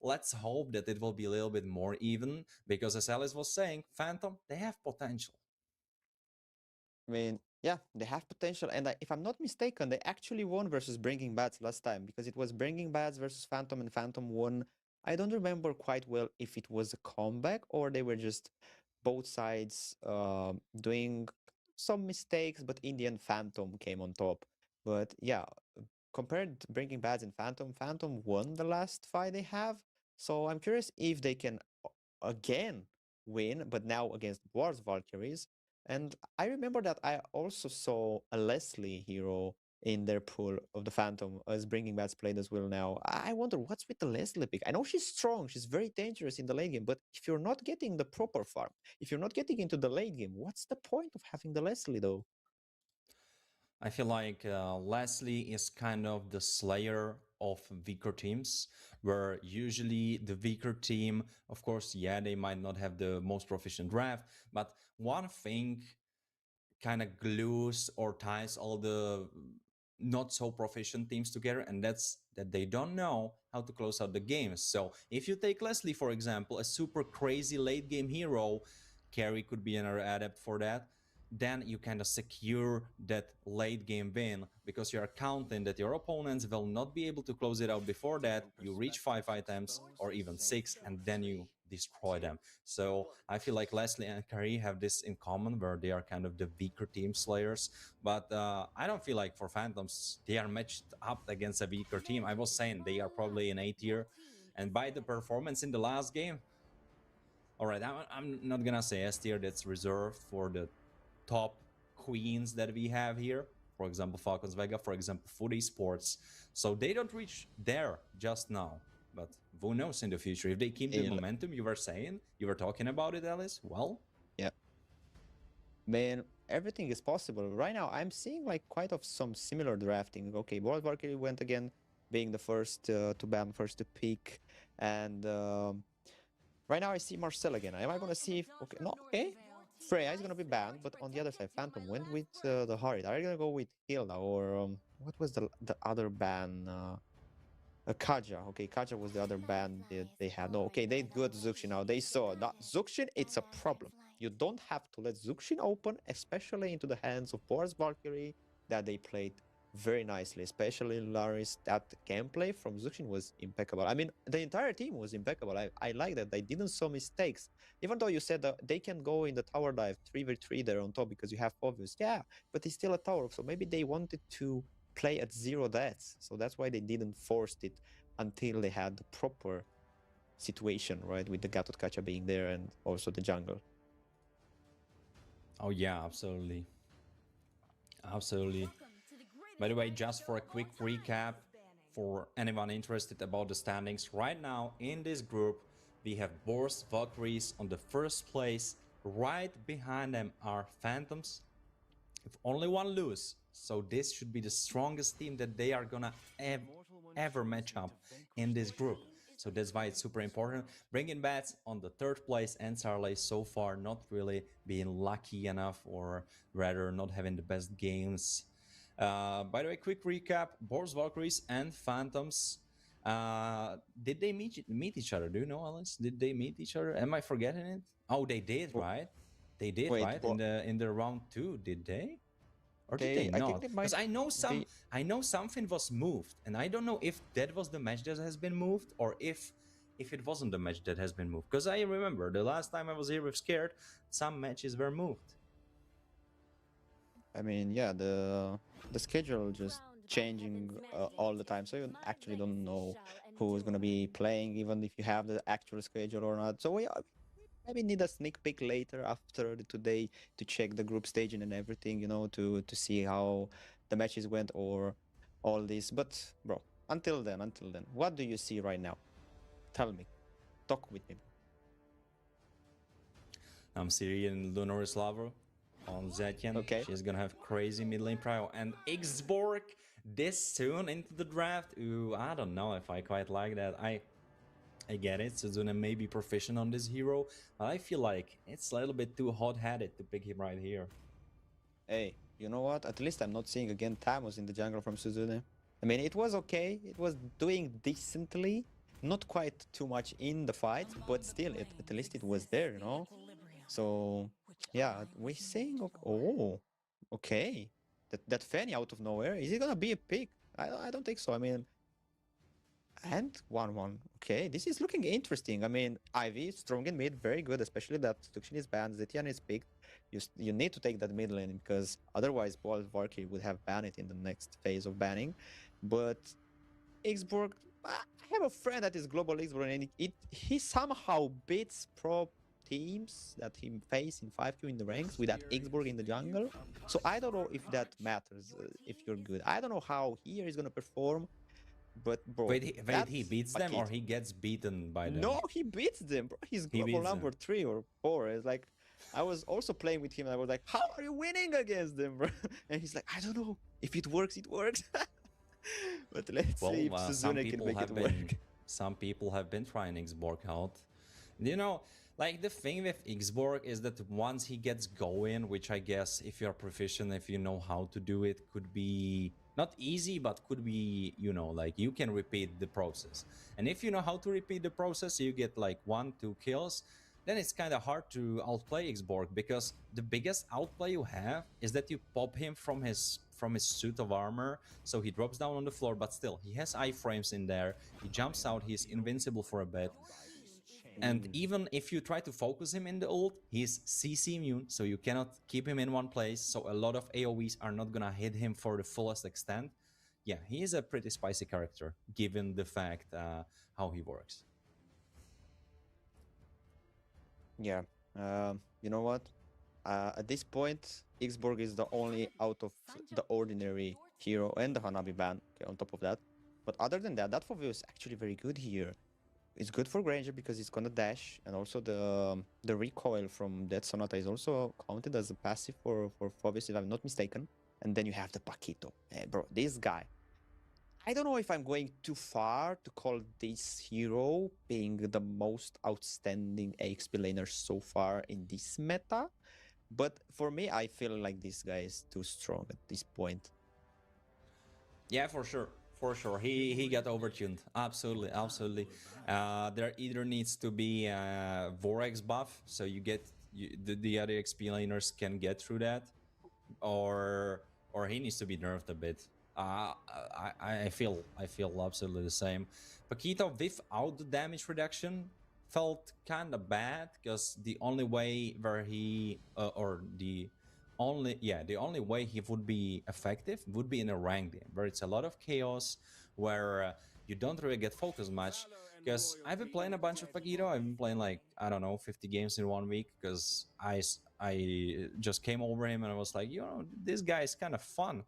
S1: let's hope that it will be a little bit more even, because as Alice was saying, Phantom, they have potential.
S2: I mean, yeah, they have potential. And if I'm not mistaken, they actually won versus Bringing Bats last time because it was Bringing Bats versus Phantom, and Phantom won I don't remember quite well if it was a comeback or they were just both sides doing some mistakes, but in the end, Phantom came on top. But yeah, compared to Breaking Bad and Phantom, Phantom won the last fight they have. So I'm curious if they can again win, but now against Wars Valkyries. And I remember that I also saw a Leslie hero in their pool of the Phantom as Bringing Bad's played as well now. I wonder what's with the Leslie pick. I know she's strong, she's very dangerous in the late game, but if you're not getting the proper farm, if you're not getting into the late game, what's the point of having the Leslie though?
S1: I feel like Leslie is kind of the slayer of weaker teams, where usually the weaker team, of course, yeah, they might not have the most proficient draft, but one thing kind of glues or ties all the not so proficient teams together, and that's that they don't know how to close out the games. So if you take Leslie, for example, a super crazy late game hero, Carry could be another adept for that, then you kind of secure that late game win because you're counting that your opponents will not be able to close it out before that. You reach 5 items or even 6, and then you destroy them. So I feel like Leslie and Carrie have this in common where they are kind of the weaker team slayers. But I don't feel like for Phantoms they are matched up against a weaker team. I was saying they are probably an A tier, and by the performance in the last game, all right, I'm not gonna say S tier. That's reserved for the top queens that we have here. For example, Falcons Vega. For example, Food Esports. So they don't reach there just now. But who knows in the future? If they keep the momentum you were talking about it, Alice, well.
S2: Yeah. Man, everything is possible. Right now, I'm seeing like quite of some similar drafting. Okay, World Valkyrie went again, being the first to ban, first to pick. And right now I see Marcel again. Am I going to see if... Okay, no, okay. Freya is going to be banned, but on the other side, Phantom went with the Harid. Are you going to go with Hilda or... what was the other ban? Kaja. Okay, Kaja was the other band they had. No, okay, they got Zuxin now. They saw that Zuxin, it's a problem. You don't have to let Zuxin open, especially into the hands of Boris Valkyrie, that they played very nicely, especially Laris. That gameplay from Zuxin was impeccable. I mean, the entire team was impeccable. I like that. They didn't show mistakes. Even though you said that they can go in the tower dive 3v3 there on top because you have obvious. Yeah, but it's still a tower. So maybe they wanted to play at 0 deaths. So that's why they didn't force it until they had the proper situation, right? With the Gatot Kacha being there and also the jungle.
S1: Oh, yeah, absolutely. Absolutely. By the way, just for a quick recap, for anyone interested about the standings, right now in this group, we have Boris Valkyries on the first place. Right behind them are Phantoms, if only one lose. So this should be the strongest team that they are gonna ever match up in this group. So that's why it's super important. Bringing Bats on the third place and Sarley so far not really being lucky enough, or rather not having the best games. By the way, quick recap: Boars, Valkyries, and Phantoms. Did they meet each other? Do you know, Alice? Did they meet each other? Am I forgetting it? Oh, they did, right? They did,
S2: Wait,
S1: right? In the round 2, did they? Or did
S2: they,
S1: they
S2: I think
S1: not?
S2: they
S1: Because
S2: might be.
S1: I know something was moved, and I don't know if that was the match that has been moved or if it wasn't the match that has been moved. Because I remember the last time I was here with Scared, some matches were moved.
S2: I mean, yeah, the schedule just changing all the time, so you actually don't know who's gonna be playing, even if you have the actual schedule or not. So we maybe need a sneak peek later after today to check the group staging and everything, you know, to see how the matches went or all this. But bro, until then, what do you see right now? Tell me, talk with me.
S1: I'm Syrian Lunaris Lover on Zetyan.
S2: Okay.
S1: She's gonna have crazy mid lane prio. And Xborg this soon into the draft? Ooh, I don't know if I quite like that. I get it, Suzuna may be proficient on this hero, but I feel like it's a little bit too hot-headed to pick him right here.
S2: Hey, you know what? At least I'm not seeing again Tamos in the jungle from Suzune. I mean, it was okay. It was doing decently. Not quite too much in the fight, but still, at least it was there, you know? So, yeah, we're saying, oh, okay. That Fanny out of nowhere, is it gonna be a pick? I don't think so. I mean, And 1-1. Okay, this is looking interesting. I mean, Ivy, strong in mid, very good, especially that Seduction is banned, Zetian is picked. You need to take that mid lane because otherwise Bolt Valkyrie would have banned it in the next phase of banning. But Xborg, I have a friend that is global Xborg, and he somehow beats pro teams that he face in 5Q in the ranks with that Xborg in the jungle. So I don't know if that matters, if you're good. I don't know how here he's gonna perform, but bro,
S1: Wait, he
S2: that's
S1: beats them or
S2: Paquito.
S1: he gets beaten by them?
S2: No, he beats them, bro. He's
S1: He
S2: global
S1: beats them.
S2: number 3 or 4. It's like I was also playing with him, and I was like, "How are you winning against them, bro?" And he's like, "I don't know. If it works, it works." But let's see if
S1: Well,
S2: Suzune can make it work.
S1: some people have been trying Xborg out. You know, like the thing with Xborg is that once he gets going, which I guess if you're proficient, if you know how to do it, could be not easy, but could be, you know, like you can repeat the process. And if you know how to repeat the process, you get like 1-2 kills, then it's kind of hard to outplay Xborg, because the biggest outplay you have is that you pop him from his suit of armor, so he drops down on the floor, but still he has iframes in there, he jumps out, he's invincible for a bit. And even if you try to focus him in the ult, he's CC immune, so you cannot keep him in one place, so a lot of AoEs are not gonna hit him for the fullest extent. Yeah, he is a pretty spicy character, given the fact how he works.
S2: Yeah. You know what? At this point, Xborg is the only out of the ordinary hero and the Hanabi ban, okay, on top of that. But other than that, that Fovio is actually very good here. It's good for Granger because it's gonna dash, and also the recoil from Death Sonata is also counted as a passive for Phoebus, if I'm not mistaken. And then you have the Paquito. Bro, this guy. I don't know if I'm going too far to call this hero being the most outstanding AXP laner so far in this meta, but for me, I feel like this guy is too strong at this point.
S1: Yeah, for sure. For sure. He got overtuned. Absolutely, absolutely. There either needs to be a Vorex buff, so the other XP laners can get through that, or he needs to be nerfed a bit. I feel absolutely the same. Paquito without the damage reduction felt kind of bad, because the only way where he the only way he would be effective would be in a ranked game where it's a lot of chaos, where you don't really get focused much. Because I've been playing a bunch of Paquito. I've been playing like, I don't know, 50 games in 1 week, because I just came over him and I was like, you know, this guy is kind of fun.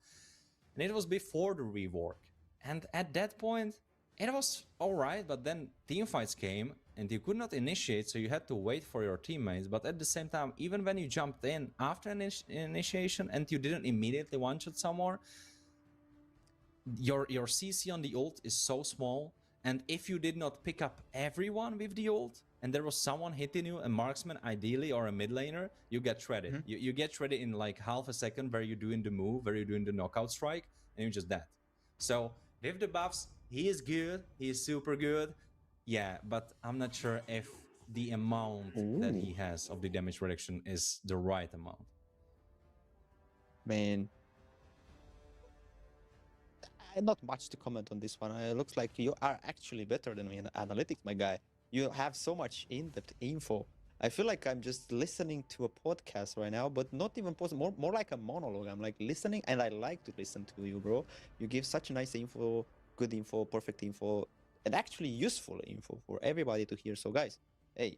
S1: And it was before the rework. And at that point, it was alright, but then teamfights came and you could not initiate, so you had to wait for your teammates. But at the same time, even when you jumped in after initiation and you didn't immediately one-shot someone, your CC on the ult is so small, and if you did not pick up everyone with the ult, and there was someone hitting you, a marksman ideally or a mid laner, you get shredded. You get shredded in like half a second, where you're doing the move, where you're doing the knockout strike, and you're just dead. So with the buffs, he is good, he is super good, yeah, but I'm not sure if the amount that he has of the damage reduction is the right amount.
S2: Man, not much to comment on this one. It looks like you are actually better than me in analytics, my guy. You have so much in-depth info. I feel like I'm just listening to a podcast right now, but not even more like a monologue. I'm like listening, and I like to listen to you, bro. You give such nice info, good info, perfect info, and actually useful info for everybody to hear. So guys, hey,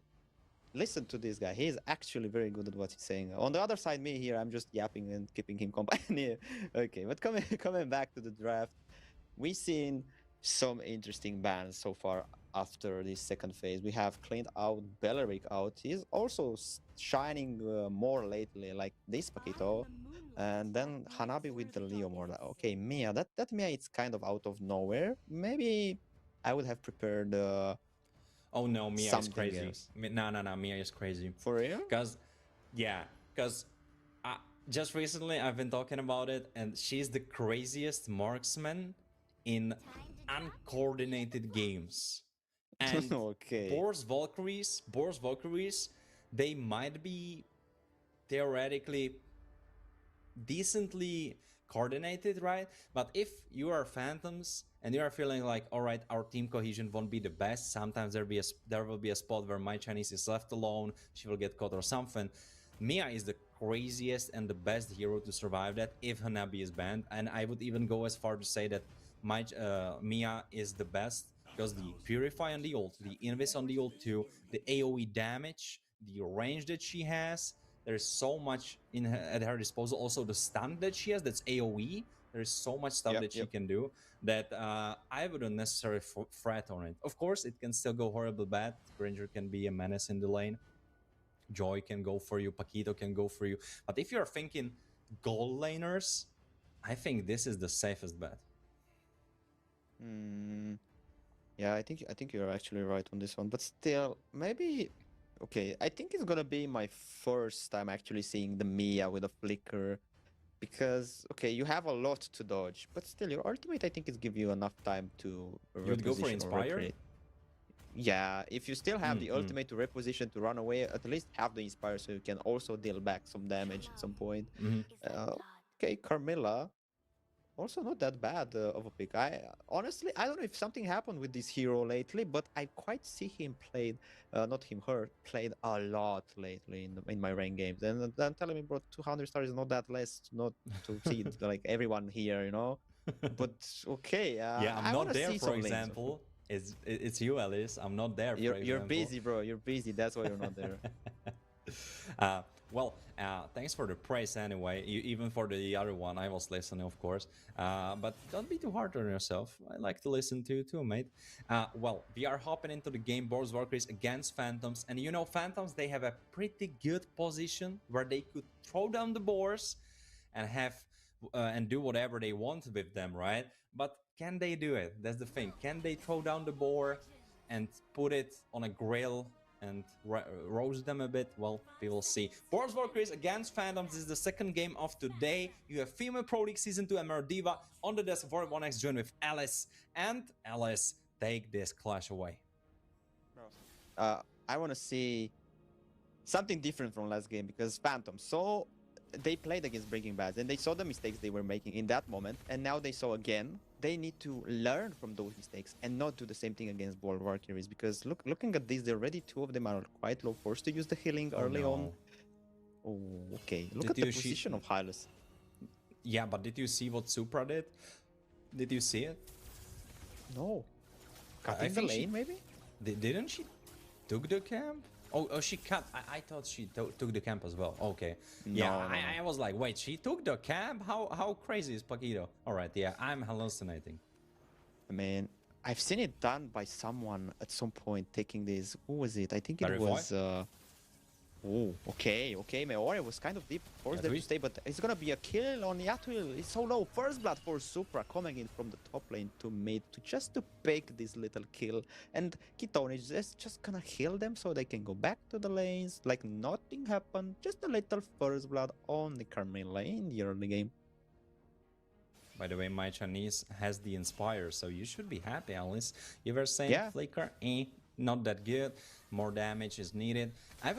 S2: listen to this guy. He is actually very good at what he's saying. On the other side, me here, I'm just yapping and keeping him company. Okay, but coming back to the draft, we've seen some interesting bans so far after this second phase. We have cleaned out Belleric out. He's also shining more lately, like this Paquito. And then Hanabi with the Leo more. Okay, Mia, that Mia, it's kind of out of nowhere. Maybe I would have prepared
S1: oh no, Mia is crazy.
S2: Else.
S1: No, Mia is crazy.
S2: For real?
S1: Because just recently I've been talking about it, and she's the craziest marksman in uncoordinated games. And
S2: okay.
S1: Boar's Valkyries, they might be theoretically decently coordinated, right? But if you are Phantoms and you are feeling like, all right, our team cohesion won't be the best, sometimes there will be a spot where my Chinese is left alone, she will get caught or something. Mia is the craziest and the best hero to survive that if Hanabi is banned, and I would even go as far to say that my Mia is the best because the Purify on the ult, the Invis on the ult too, the AoE damage, the range that she has, there's so much at her disposal. Also, the stun that she has, that's AoE. There's so much stuff that she can do that I wouldn't necessarily fret on it. Of course, it can still go horribly bad. Granger can be a menace in the lane. Joy can go for you. Paquito can go for you. But if you're thinking gold laners, I think this is the safest bet.
S2: Yeah, I think you're actually right on this one. But still, maybe okay. I think it's gonna be my first time actually seeing the Mia with a flicker. Because okay, you have a lot to dodge, but still your ultimate I think is give you enough time to
S1: You would go for Inspire?
S2: Yeah, if you still have the ultimate to reposition to run away, at least have the Inspire so you can also deal back some damage at some point. Okay, Carmilla, also not that bad of a pick. I honestly, I don't know if something happened with this hero lately, but I quite see him played, not him, her, played a lot lately in my rank games. And then telling me, bro, 200 stars is not that less, not to see it, like everyone here, you know? But okay,
S1: yeah, I'm
S2: I
S1: not there,
S2: see
S1: for example. It's you, Alice. I'm not there, for example.
S2: You're busy, bro. You're busy. That's why you're not there.
S1: Well, thanks for the praise anyway. Even for the other one, I was listening, of course. But don't be too hard on yourself. I like to listen to you too, mate. Well, we are hopping into the game, Boros Valkyries against Phantoms. And you know, Phantoms, they have a pretty good position where they could throw down the boars and have and do whatever they want with them, right? But can they do it? That's the thing. Can they throw down the boar and put it on a grill and roast them a bit? Well, we will see. Boros Valkyries against Phantoms. This is the second game of today. You have Female Pro League Season 2 Emerald Diva on the desk for 1x join with Alice. And Alice, take this clash away.
S2: I want to see something different from last game because Phantoms. So they played against Breaking Bad and they saw the mistakes they were making in that moment. And now they saw again. They need to learn from those mistakes and not do the same thing against Boros Valkyries because looking at this, already two of them are quite low, forced to use the healing early on. Oh, okay. Look at the position of Hylas.
S1: Yeah, but did you see what Supra did? Did you see it?
S2: No. Cutting the lane, maybe?
S1: Didn't she took the camp? Oh, she cut. I thought she took the camp as well. Okay.
S2: No,
S1: I was like, wait, she took the camp? How crazy is Paquito? All right, yeah, I'm hallucinating.
S2: I mean, I've seen it done by someone at some point taking this. Who was it? I think it was... Oh, okay. Meore was kind of deep, forced them to stay, but it's gonna be a kill on Yatuil. It's so low. First blood for Supra coming in from the top lane to mid to just to pick this little kill. And Kitone is just gonna heal them so they can go back to the lanes like nothing happened. Just a little first blood on the Carmilla in the early game.
S1: By the way, my Chinese has the Inspire, so you should be happy, Alice. You were saying Flicker, not that good. More damage is needed. I'm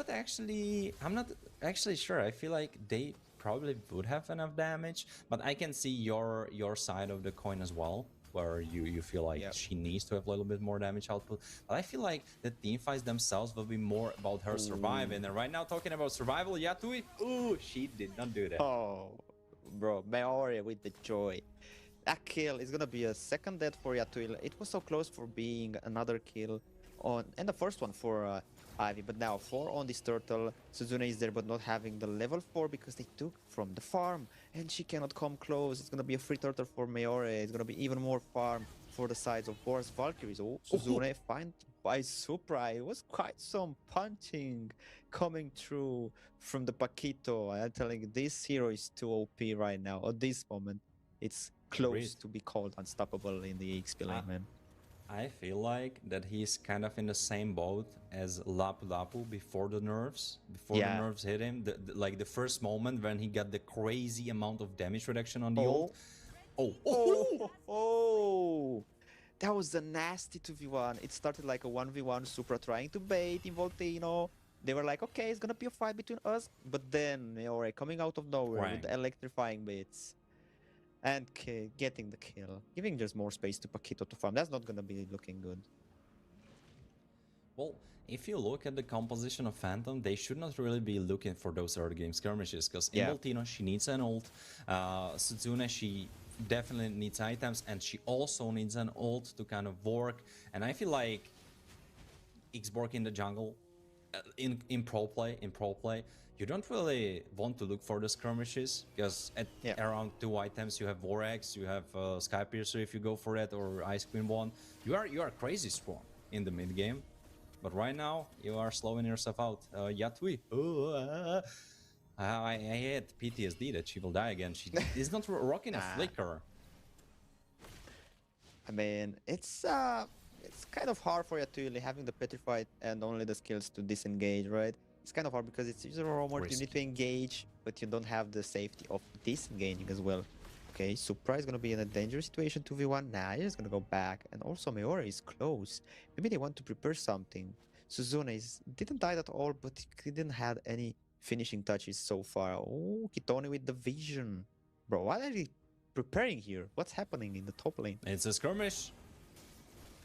S1: not actually sure. I feel like they probably would have enough damage, but I can see your side of the coin as well, where you feel like she needs to have a little bit more damage output. But I feel like the team fights themselves will be more about her surviving. And right now, talking about survival, Yatui, she did not do that.
S2: Oh, bro, Meore with the joy. That kill is gonna be a second death for Yatuil. It was so close for being another kill on, and the first one for Ivy, but now 4 on this turtle. Suzune is there but not having the level 4 because they took from the farm and she cannot come close. It's gonna be a free turtle for Meore. It's gonna be even more farm for the sides of Boros Valkyries. Oh, Suzune find by Supra. It was quite some punching coming through from the Paquito. I'm telling you, this hero is too OP right now. At this moment, it's close to be called unstoppable in the XP lane, man.
S1: I feel like that he's kind of in the same boat as Lapu Lapu before the nerfs. Before the nerfs hit him, like the first moment when he got the crazy amount of damage reduction on the ult.
S2: That was a nasty 2v1. It started like a 1v1, Supra trying to bait in Volcano. They were like, okay, it's gonna be a fight between us. But then, Meore coming out of nowhere with the electrifying bits. And getting the kill, giving just more space to Paquito to farm. That's not gonna be looking good.
S1: Well, if you look at the composition of Phantom, they should not really be looking for those early game skirmishes, because
S2: Yeah.
S1: Involtino, she needs an ult. Suzune, she definitely needs items, and she also needs an ult to kind of work. And I feel like Xborg in the jungle, in pro play, you don't really want to look for the skirmishes, because at around 2 items you have Vorax, you have Sky Piercer if you go for it, or Ice Queen 1. You are crazy strong in the mid game. But right now, you are slowing yourself out. Yatui. I had PTSD that she will die again. She is not rocking a flicker.
S2: I mean, it's kind of hard for Yatui having the petrified and only the skills to disengage, right? It's kind of hard because it's usually Romor, you need to engage, but you don't have the safety of disengaging as well. Okay, Supra is gonna be in a dangerous situation 2v1. Nah, he's just gonna go back. And also Meora is close. Maybe they want to prepare something. Suzune didn't die at all, but he didn't have any finishing touches so far. Oh, Kitoni with the vision. Bro, what are they preparing here? What's happening in the top lane?
S1: It's a skirmish.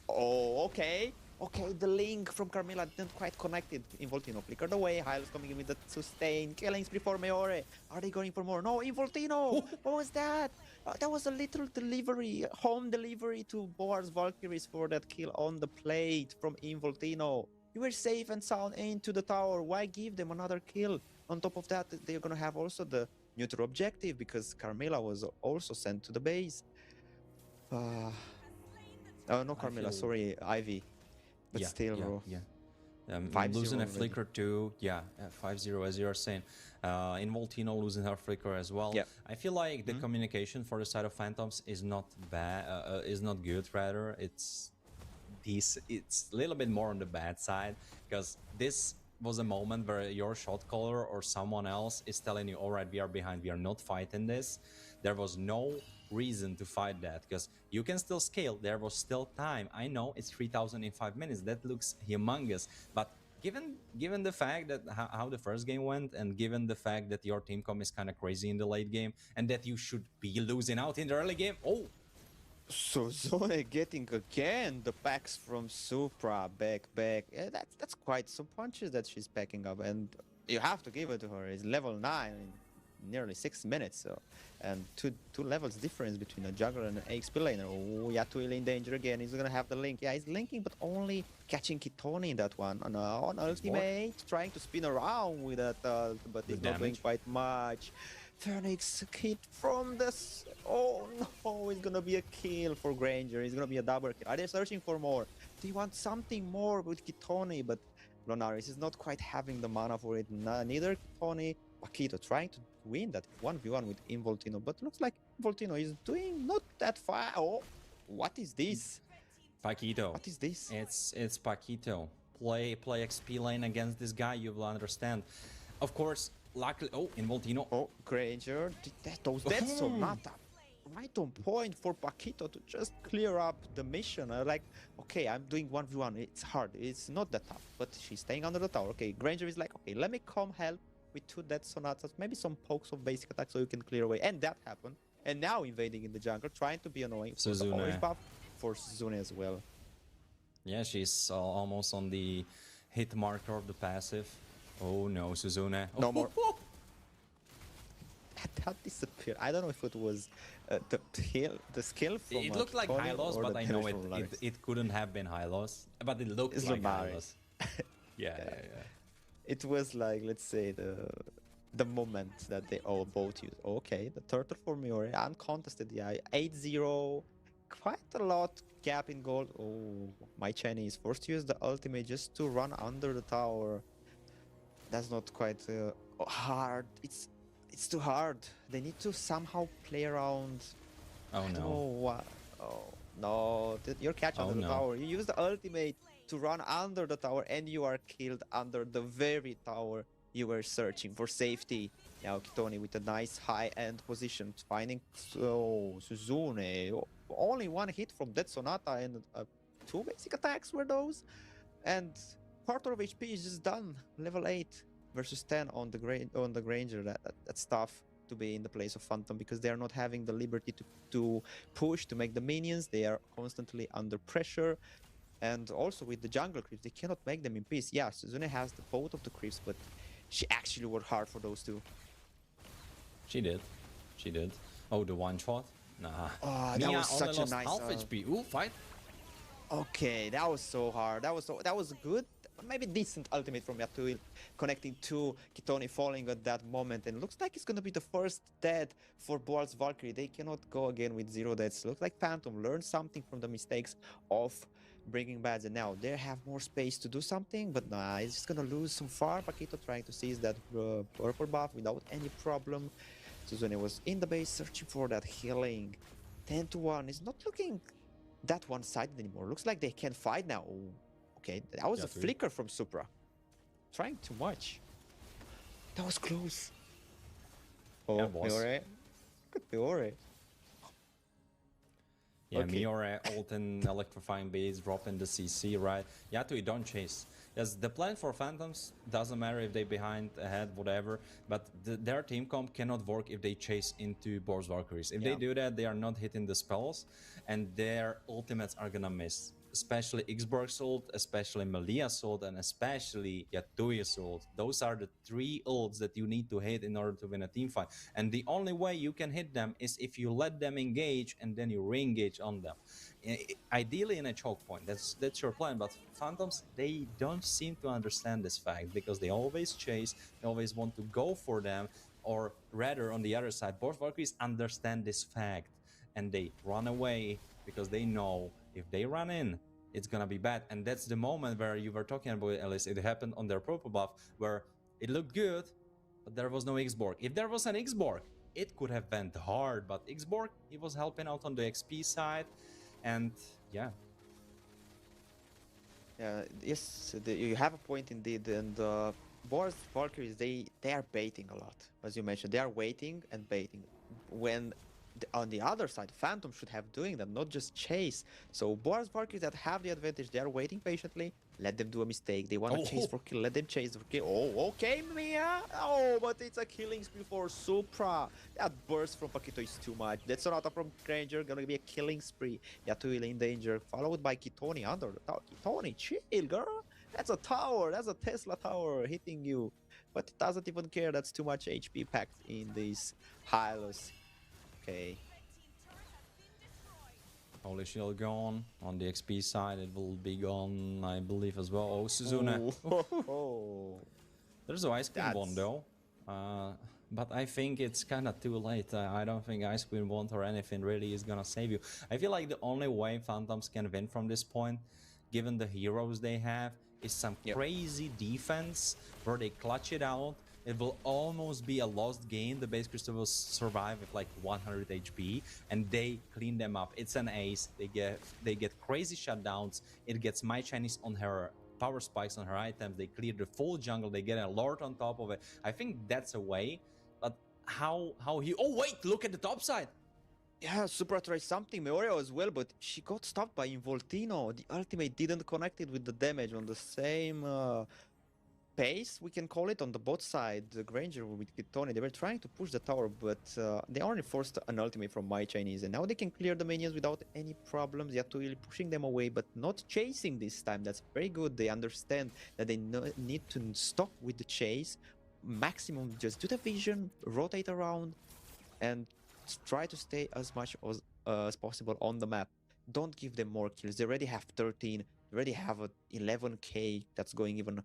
S2: Oh, okay. Okay, the link from Carmilla didn't quite connect it. Involtino flickered away. Hylos coming in with the sustain. Killings before Meore. Are they going for more? No, Involtino! What was that? That was a little delivery, home delivery to Boar's Valkyries for that kill on the plate from Involtino. You were safe and sound into the tower. Why give them another kill? On top of that, they're gonna have also the neutral objective because Carmilla was also sent to the base. Oh, no, Carmilla, sorry, Ivy. But still, bro.
S1: Losing a flicker too. 5-0 as you're saying. Involtino losing her flicker as well. I feel like the communication for the side of Phantoms is not bad, is not good, rather. It's a little bit more on the bad side, because this was a moment where your shot caller or someone else is telling you, all right, we are behind, we are not fighting this. There was no reason to fight that, because you can still scale. There was still time. I know it's 3,000 in 5 minutes. That looks humongous, but given the fact that how the first game went, and given the fact that your team comp is kind of crazy in the late game, and that you should be losing out in the early game. Oh,
S2: so Zone getting again the packs from Supra back. Yeah, that's quite some punches that she's packing up, and you have to give it to her. It's level 9 in nearly 6 minutes, so and two levels difference between a juggler and an XP laner. Oh, Yatui in danger again. He's gonna have the link. Yeah, he's linking, but only catching Kitoni in that one. On ultimate, trying to spin around with that, but he's not doing quite much. Phoenix hit from this. Oh no, it's gonna be a kill for Granger. It's gonna be a double kill. Are they searching for more? Do you want something more with Kitoni? But Lonaris is not quite having the mana for it. Neither Kitoni. Paquito trying to win that 1v1 with Involtino, but looks like Involtino is doing not that far. Oh, what is this?
S1: Paquito.
S2: What is this?
S1: It's Paquito. Play XP lane against this guy, you will understand. Of course, luckily, Involtino.
S2: Oh, Granger, that's Sonata. Right on point for Paquito to just clear up the mission. Like, okay, I'm doing 1v1. It's hard. It's not that tough, but she's staying under the tower. Okay, Granger is like, okay, let me come help with 2 dead Sonatas, maybe some pokes of basic attack so you can clear away. And that happened. And now invading in the jungle, trying to be annoying for the orange buff for Suzune as well.
S1: Yeah, she's almost on the hit marker of the passive. Oh no, Suzune.
S2: No more. That disappeared. I don't know if it was the skill from
S1: it looked like Hylos, but I know it couldn't have been Hylos. But it looked like Hylos. Yeah.
S2: It was like, let's say, the moment that they all both use. Okay, the turtle for Miori, uncontested, yeah, 8-0, quite a lot gap in gold. Oh, my Chinese forced to use the ultimate just to run under the tower. That's not quite hard. It's too hard. They need to somehow play around.
S1: Oh no.
S2: What? Oh no, your catch under the tower. You use the ultimate to run under the tower, and you are killed under the very tower you were searching for safety. Now Kitoni with a nice high-end position, finding Suzune. Only 1 hit from Dead Sonata, and 2 basic attacks were those. And quarter of HP is just done. Level 8 versus 10 on the Granger. That's tough to be in the place of Phantom because they are not having the liberty to push, to make the minions. They are constantly under pressure. And also with the jungle creeps, they cannot make them in peace. Yeah, Suzune has the both of the creeps, but she actually worked hard for those two.
S1: She did. She did. Oh, the one shot? Nah.
S2: Oh, that
S1: Mia
S2: was
S1: only
S2: such a
S1: lost
S2: nice
S1: half HP. Ooh, fight.
S2: Okay, that was so hard. That was good. Maybe decent ultimate from Yatuil, connecting to Kitoni falling at that moment. And looks like it's gonna be the first death for Boar's Valkyrie. They cannot go again with 0 deaths. Looks like Phantom learned something from the mistakes of bringing bads, and now they have more space to do something. But nah, it's just gonna lose so far. Paquito trying to seize that purple buff without any problem. Suzune was in the base searching for that healing. 10-1 is not looking that one-sided anymore. Looks like they can fight now. Okay, that was a flicker from Supra. Trying too much. That was close. Oh,
S1: Yeah, it was.
S2: Miore. Good Miore.
S1: Yeah,
S2: Okay.
S1: Miore ult and electrifying base, drop in the CC, right? Yatui, don't chase. Yes, the plan for Phantoms doesn't matter if they behind, ahead, whatever, but their team comp cannot work if they chase into Boar's Valkyries. If they do that, they are not hitting the spells, and their ultimates are gonna miss. Especially Xborg's ult, especially Melia's ult, and especially Yatui's ult. Those are the 3 ults that you need to hit in order to win a team fight. And the only way you can hit them is if you let them engage and then you re-engage on them. Ideally in a choke point, that's your plan. But Phantoms, they don't seem to understand this fact because they always chase, they always want to go for them, or rather on the other side, both Valkyries understand this fact and they run away because they know if they run in, it's gonna be bad. And that's the moment where you were talking about, Alice. It happened on their purple buff where it looked good, but there was no Xborg. If there was an Xborg, it could have went hard, but Xborg, he was helping out on the XP side, and yeah.
S2: Yes, you have a point indeed. And Boar's Valkyries, they are baiting a lot. As you mentioned, they are waiting and baiting. When on the other side, Phantom should have doing that, not just chase. So Boar's Valkyries that have the advantage, they are waiting patiently. Let them do a mistake. They want to chase for kill. Let them chase for kill. Oh, okay, Mia. Oh, but it's a killing spree for Supra. That burst from Paquito is too much. That's not from Granger. Gonna be a killing spree. Yatuil in danger, followed by Kitoni under the tower. Kitoni, chill, girl. That's a tower. That's a Tesla tower hitting you. But it doesn't even care. That's too much HP packed in these Hylos. Okay.
S1: Holy shield gone. On the XP side, it will be gone, I believe, as well. Oh, Suzune.
S2: Oh.
S1: There's a Ice Queen one, though. But I think it's kind of too late. I don't think Ice Queen wand or anything really is gonna save you. I feel like the only way Phantoms can win from this point, given the heroes they have, is some crazy defense where they clutch it out. It will almost be a lost game. The base crystal will survive with like 100 HP, and they clean them up. It's an ace. They get crazy shutdowns. It gets my Chinese on her power spikes on her items. They clear the full jungle. They get a lord on top of it. I think that's a way. But how he? Oh wait, look at the top side.
S2: Yeah, Supra tried something, Meorio as well, but she got stopped by Involtino. The ultimate didn't connect it with the damage on the same pace, we can call it, on the bot side. The Granger with Kitoni, they were trying to push the tower, but they only forced an ultimate from my Chinese, and now they can clear the minions without any problems. Yatuil pushing them away, but not chasing this time. That's very good. They understand that they need to stop with the chase. Maximum, just do the vision, rotate around, and try to stay as much as possible on the map. Don't give them more kills. They already have 13. They already have a 11k. That's going even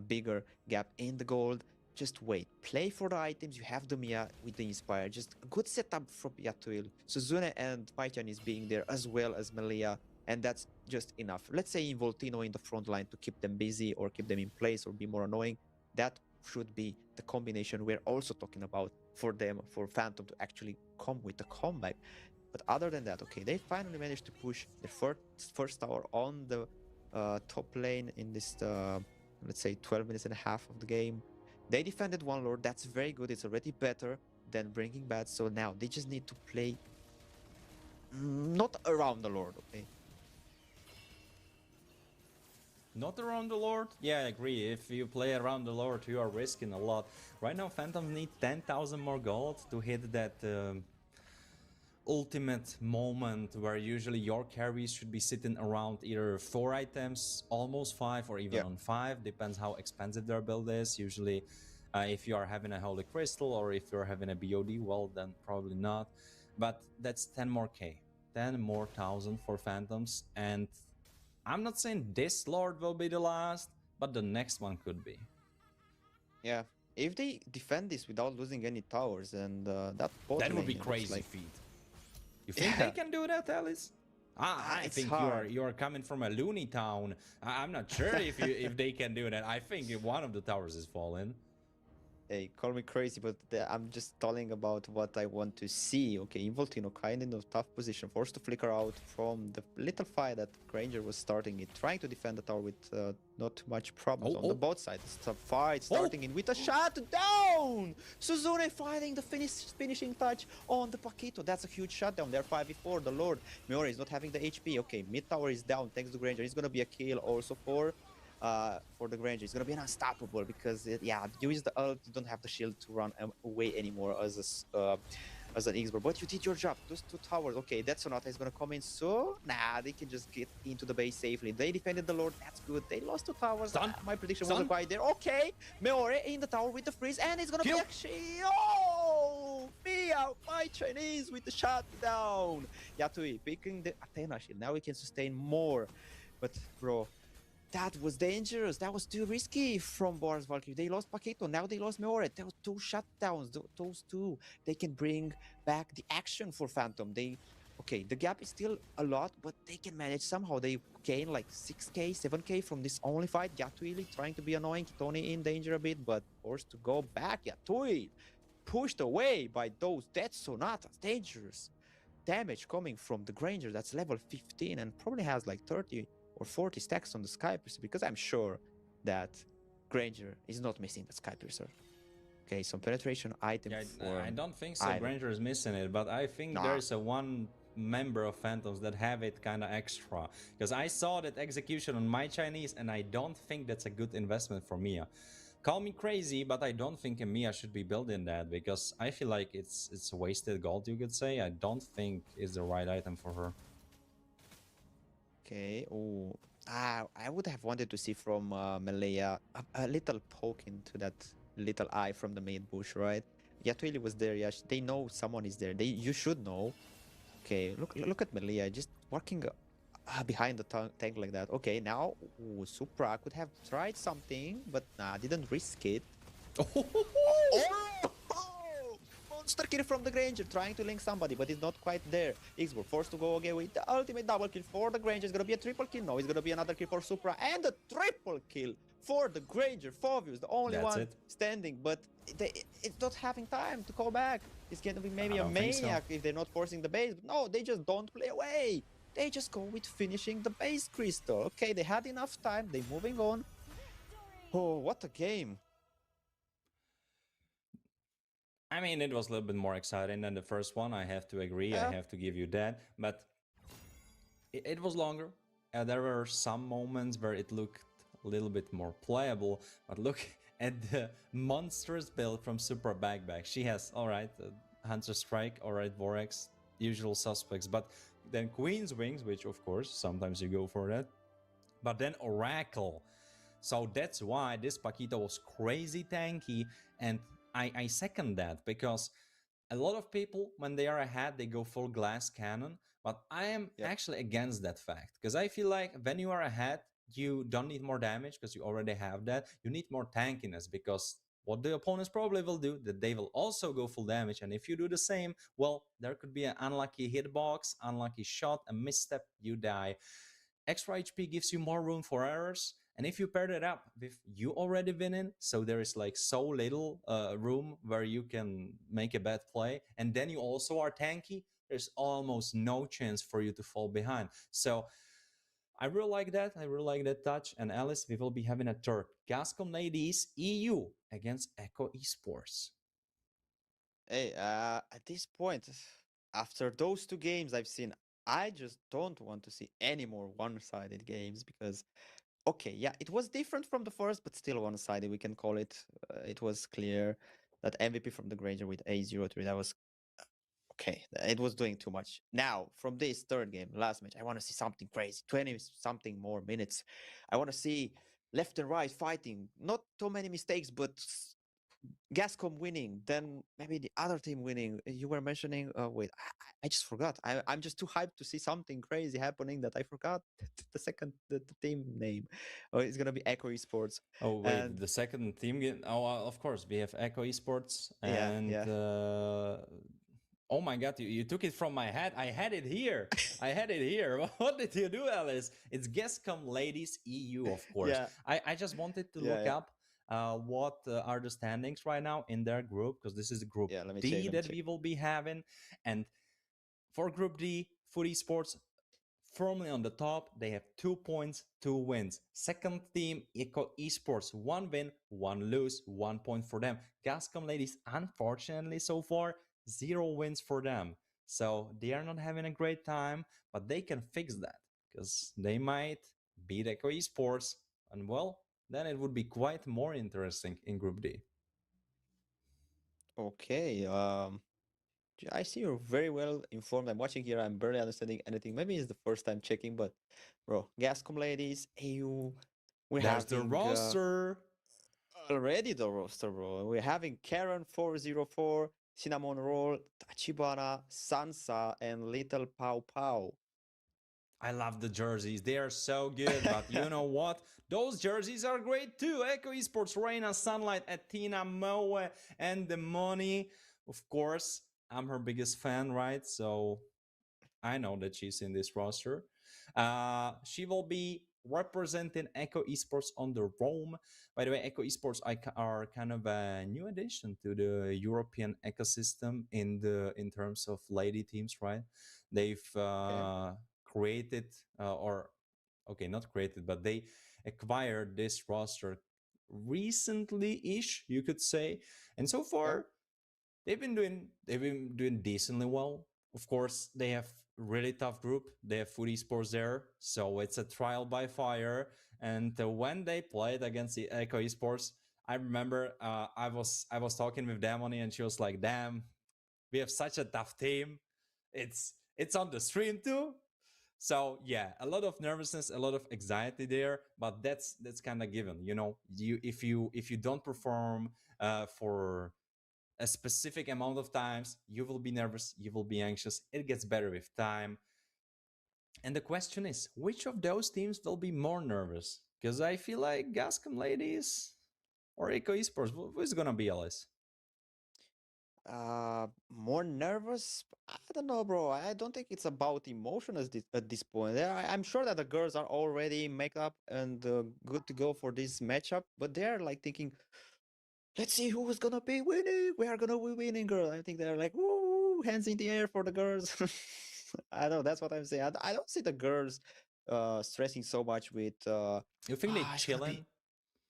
S2: bigger gap in the gold. Just wait. Play for the items. You have the Mia with the Inspire. Just a good setup from Yatuil. Suzune and Maichan is being there as well as Melia. And that's just enough. Let's say Voltino in the front line to keep them busy or keep them in place or be more annoying. That should be the combination we're also talking about for them, for Phantom to actually come with the comeback. But other than that, okay, they finally managed to push their first tower on the top lane in this, let's say, 12 minutes and a half of the game. They defended one lord. That's very good. It's already better than bringing bad. So now they just need to play not around the lord, okay?
S1: Not around the Lord? Yeah, I agree. If you play around the Lord, you are risking a lot. Right now, Phantoms need 10,000 more gold to hit that ultimate moment where usually your carries should be sitting around either 4 items, almost 5, or even
S2: Yeah.
S1: on 5. Depends how expensive their build is. Usually, if you are having a Holy Crystal or if you're having a BOD, well, then probably not. But that's 10 more K. 10 more thousand for Phantoms. And I'm not saying this Lord will be the last, but the next one could be.
S2: Yeah. If they defend this without losing any towers, and that bot
S1: That would
S2: lane,
S1: be
S2: it looks
S1: crazy
S2: like
S1: feat. You think they
S2: yeah,
S1: can do that, Alice? I
S2: it's
S1: think
S2: hard.
S1: you are coming from a loony town. I'm not sure if they can do that. I think if one of the towers is falling.
S2: Hey, call me crazy, but I'm just telling about what I want to see. Okay, Involtino kind in a tough position, forced to flicker out from the little fight that Granger was starting it, trying to defend the tower with not too much problems.
S1: Oh,
S2: On the
S1: oh,
S2: bot side, it's a fight
S1: oh!
S2: starting in with a shutdown! Suzune finding the finishing touch on the Paquito. That's a huge shutdown. They're 5v4, the Lord. Miori is not having the HP. Okay, mid tower is down thanks to Granger. It's gonna be a kill also for the Granger. It's gonna be an unstoppable because yeah, you use the ult, you don't have the shield to run away anymore as an Xbox. But you did your job. Those two towers, okay, that Sonata is gonna come in. So nah, they can just get into the base safely. They defended the Lord. That's good. They lost two towers.
S1: Stun!
S2: My prediction
S1: Stun!
S2: wasn't quite there. Okay, Meore in the tower with the freeze, and it's gonna be
S1: Kill!
S2: actually oh Mia, my Chinese with the shutdown. Yatui picking the Athena shield. Now we can sustain more. But bro, that was dangerous. That was too risky from Boris Valkyrie. They lost Paquito. Now they lost Meore. Those two shutdowns. Those two. They can bring back the action for Phantom. Okay, the gap is still a lot, but they can manage somehow. They gain like 6k, 7k from this only fight. Yatuili trying to be annoying. Kitoni in danger a bit, but forced to go back. Yatui pushed away by those Death Sonatas. Dangerous damage coming from the Granger that's level 15 and probably has like 30 or 40 stacks on the Skypiercer, because I'm sure that Granger is not missing the Skypiercer. Okay, some penetration item
S1: Yeah,
S2: for
S1: I don't think so.
S2: item.
S1: Granger is missing it, but I think
S2: Nah.
S1: there's a one member of Phantoms that have it kind of extra. Because I saw that execution on my Chinese, and I don't think that's a good investment for Mia. Call me crazy, but I don't think a Mia should be building that because I feel like it's wasted gold. You could say I don't think it's the right item for her.
S2: Okay. Oh, I would have wanted to see from Malaya a little poke into that little eye from the main bush, right? Yatuili was there. Yeah, they know someone is there. You should know. Okay, look at Melia just working behind the tank like that. Okay, now ooh, Supra could have tried something, but nah, didn't risk it. Oh! Monster kill from the Granger, trying to link somebody, but he's not quite there. Xbox forced to go again with the ultimate double kill for the Granger. It's gonna be a triple kill. No, it's gonna be another kill for Supra, and a triple kill for the Granger. Fovius, the only
S1: That's
S2: one
S1: it.
S2: standing, but it's not having time to go back. It's gonna be maybe
S1: I
S2: a
S1: don't think so.
S2: maniac if they're not forcing the base. But no, they just don't play away. They just go with finishing the base crystal. Okay, they had enough time. They're moving on. Oh, what a game.
S1: I mean, it was a little bit more exciting than the first one. I have to agree. I
S2: Yeah,
S1: have to give you that. But it was longer. There were some moments where it looked a little bit more playable. But look at the monstrous build from Super Backback. She has, alright, Hunter Strike, alright, Vorax, usual suspects. But then Queen's Wings, which of course, sometimes you go for that. But then Oracle. So that's why this Paquito was crazy tanky, and I second that because a lot of people, when they are ahead, they go full glass cannon, but I am
S2: yep.
S1: actually against that fact because I feel like when you are ahead, you don't need more damage because you already have that. You need more tankiness because what the opponents probably will do, that they will also go full damage, and if you do the same, well, there could be an unlucky hitbox, unlucky shot, a misstep, you die. Extra HP gives you more room for errors. And if you pair that up with you already winning, so there is like so little room where you can make a bad play, and then you also are tanky, there's almost no chance for you to fall behind. So I really like that. I really like that touch. And Alice, we will be having a third Gascon Ladies EU against Echo Esports.
S2: Hey, at this point, after those two games I've seen, I just don't want to see any more one-sided games because Okay, yeah, it was different from the first, but still one-sided. We can call it. It was clear that MVP from the Granger with A03, that was okay. It was doing too much. Now, from this third game, last match, I want to see something crazy. 20 something more minutes. I want to see left and right fighting. Not too many mistakes, but Gascom winning, then maybe the other team winning. You were mentioning, wait, I just forgot. I'm just too hyped to see something crazy happening that I forgot the team name. Oh, it's gonna be Echo Esports,
S1: Oh wait,
S2: and
S1: the second team game. Oh, of course we have Echo Esports
S2: yeah,
S1: and
S2: yeah,
S1: oh my god, you took it from my head. I had it here. I had it here. What did you do, Alice? It's Gescom Ladies EU, of course.
S2: yeah,
S1: I just wanted to
S2: yeah,
S1: look
S2: yeah,
S1: up what are the standings right now in their group because this is group
S2: yeah. Let me check.
S1: D
S2: Let me
S1: that
S2: check.
S1: we will be having. And for group D, Foot Esports firmly on the top. They have 2 points, 2 wins. Second team, Eco Esports, 1 win, 1 lose, 1 point for them. Gascom Ladies, unfortunately, so far, 0 wins for them. So they are not having a great time, but they can fix that because they might beat Eco Esports. And well, then it would be quite more interesting in Group D.
S2: Okay. I see you're very well informed. I'm watching here. I'm barely understanding anything. Maybe it's the first time checking, but bro, Gascom ladies, AU, we're
S1: There's the
S2: having
S1: roster.
S2: already the roster, bro. We're having Karen 404, Cinnamon Roll, Tachibana, Sansa, and Little Pow Pow.
S1: I love the jerseys. They are so good. But you know what? Those jerseys are great too. Echo Esports, Reina, Sunlight, Athena, Moe, and the money. Of course, I'm her biggest fan, right? So I know that she's in this roster. She will be representing Echo Esports on the Rome. By the way, Echo Esports are kind of a new addition to the European ecosystem in terms of lady teams, right? They've
S2: Okay,
S1: created or okay, not created, but they acquired this roster recently-ish, you could say, and so
S2: okay,
S1: far they've been doing decently well. Of course, they have really tough group. They have Food Esports there, so it's a trial by fire. And when they played against the Echo Esports, I remember I was talking with Damoni, and she was like, "Damn, we have such a tough team. It's on the stream too." So yeah, a lot of nervousness, a lot of anxiety there, but that's kind of given. If you don't perform for a specific amount of times, you will be nervous, you will be anxious. It gets better with time. And the question is, which of those teams will be more nervous? Because I feel like Gascon Ladies or Eco Esports, who is gonna be Alice?
S2: more nervous. I don't know, bro. I don't think it's about emotion at this point. I'm sure that the girls are already make up and good to go for this matchup, but they're like thinking, let's see who is gonna be winning. We are gonna be winning, girl. I think they're like, woo, hands in the air for the girls. I know that's what I'm saying. I don't see the girls stressing so much with
S1: You think they
S2: it's gonna be
S1: chilling?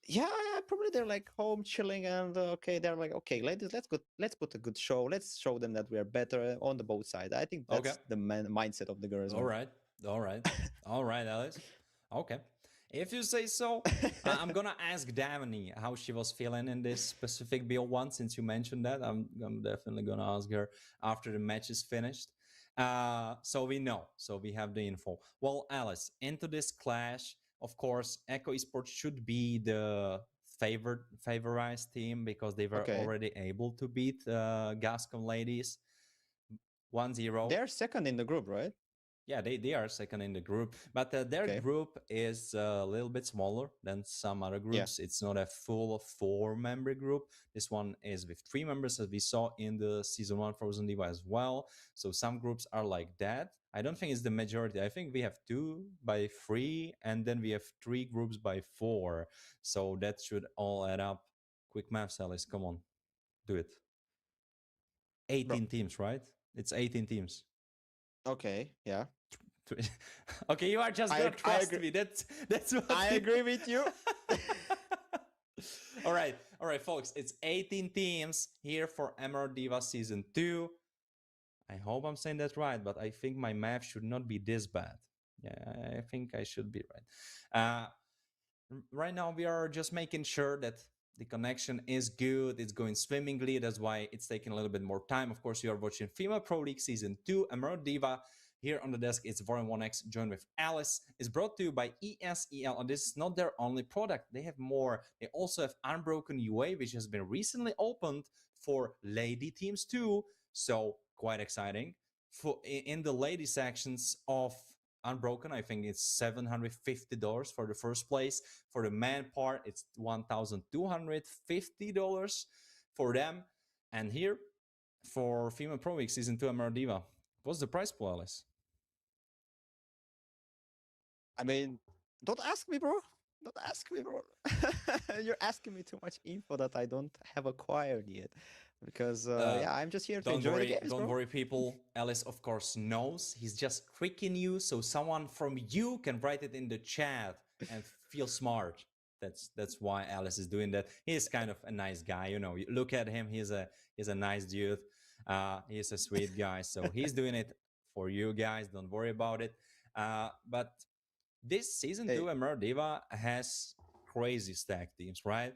S2: yeah, yeah, probably they're like home chilling and okay, they're like, okay, ladies, let's put a good show. Let's show them that we are better on the both sides. I think
S1: Okay.
S2: that's the mindset of the girls,
S1: All
S2: bro.
S1: right. All right. All right, Alice. Okay. If you say so, I'm gonna ask Davani how she was feeling in this specific BO1 since you mentioned that. I'm definitely gonna ask her after the match is finished. So we know. So we have the info. Well, Alice, into this clash, of course, Echo Esports should be the favorized team because they were
S2: Okay.
S1: already able to beat Gascon Ladies 1-0.
S2: They're second in the group, right?
S1: Yeah, they are second in the group, but their
S2: Okay.
S1: group is a little bit smaller than some other
S2: Yeah.
S1: groups. It's not a full 4-member group. This one is with 3 members, as we saw in the season 1 Frozen Diva as well. So some groups are like that. I don't think it's the majority. I think we have 2 by 3, and then we have 3 groups by 4. So that should all add up. Quick math, Alice, come on, do it.
S2: Bro.
S1: 18 teams, right? It's 18 teams.
S2: Okay. Yeah.
S1: Okay, you are just
S2: I
S1: gonna
S2: I
S1: trust
S2: agree.
S1: me. That's what
S2: I agree with you.
S1: all right, folks. It's 18 teams here for Emerald Diva season 2. I hope I'm saying that right, but I think my math should not be this bad. Yeah, I think I should be right. Right now we are just making sure that the connection is good, it's going swimmingly. That's why it's taking a little bit more time. Of course, you are watching Female Pro League Season 2, Emerald Diva. Here on the desk, it's Vorin1x joined with Alice. It's brought to you by ESEL, and this is not their only product. They have more. They also have Unbroken UA, which has been recently opened for lady teams too. So quite exciting. In the lady sections of Unbroken, I think it's $750 for the first place. For the man part, it's $1,250 for them. And here, for Female Pro League Season 2 Emerald Diva, what's the price pool, Alice?
S2: I mean, don't ask me, bro. Don't ask me, bro. You're asking me too much info that I don't have acquired yet. Because yeah, I'm just here to enjoy the games,
S1: Don't
S2: bro.
S1: worry, people. Alice, of course, knows. He's just tricking you so someone from you can write it in the chat and feel smart. That's why Alice is doing that. He's kind of a nice guy, you know. You look at him; he's a nice dude. He's a sweet guy, so he's doing it for you guys. Don't worry about it. But this season 2 Emerald Diva has crazy stack teams, right?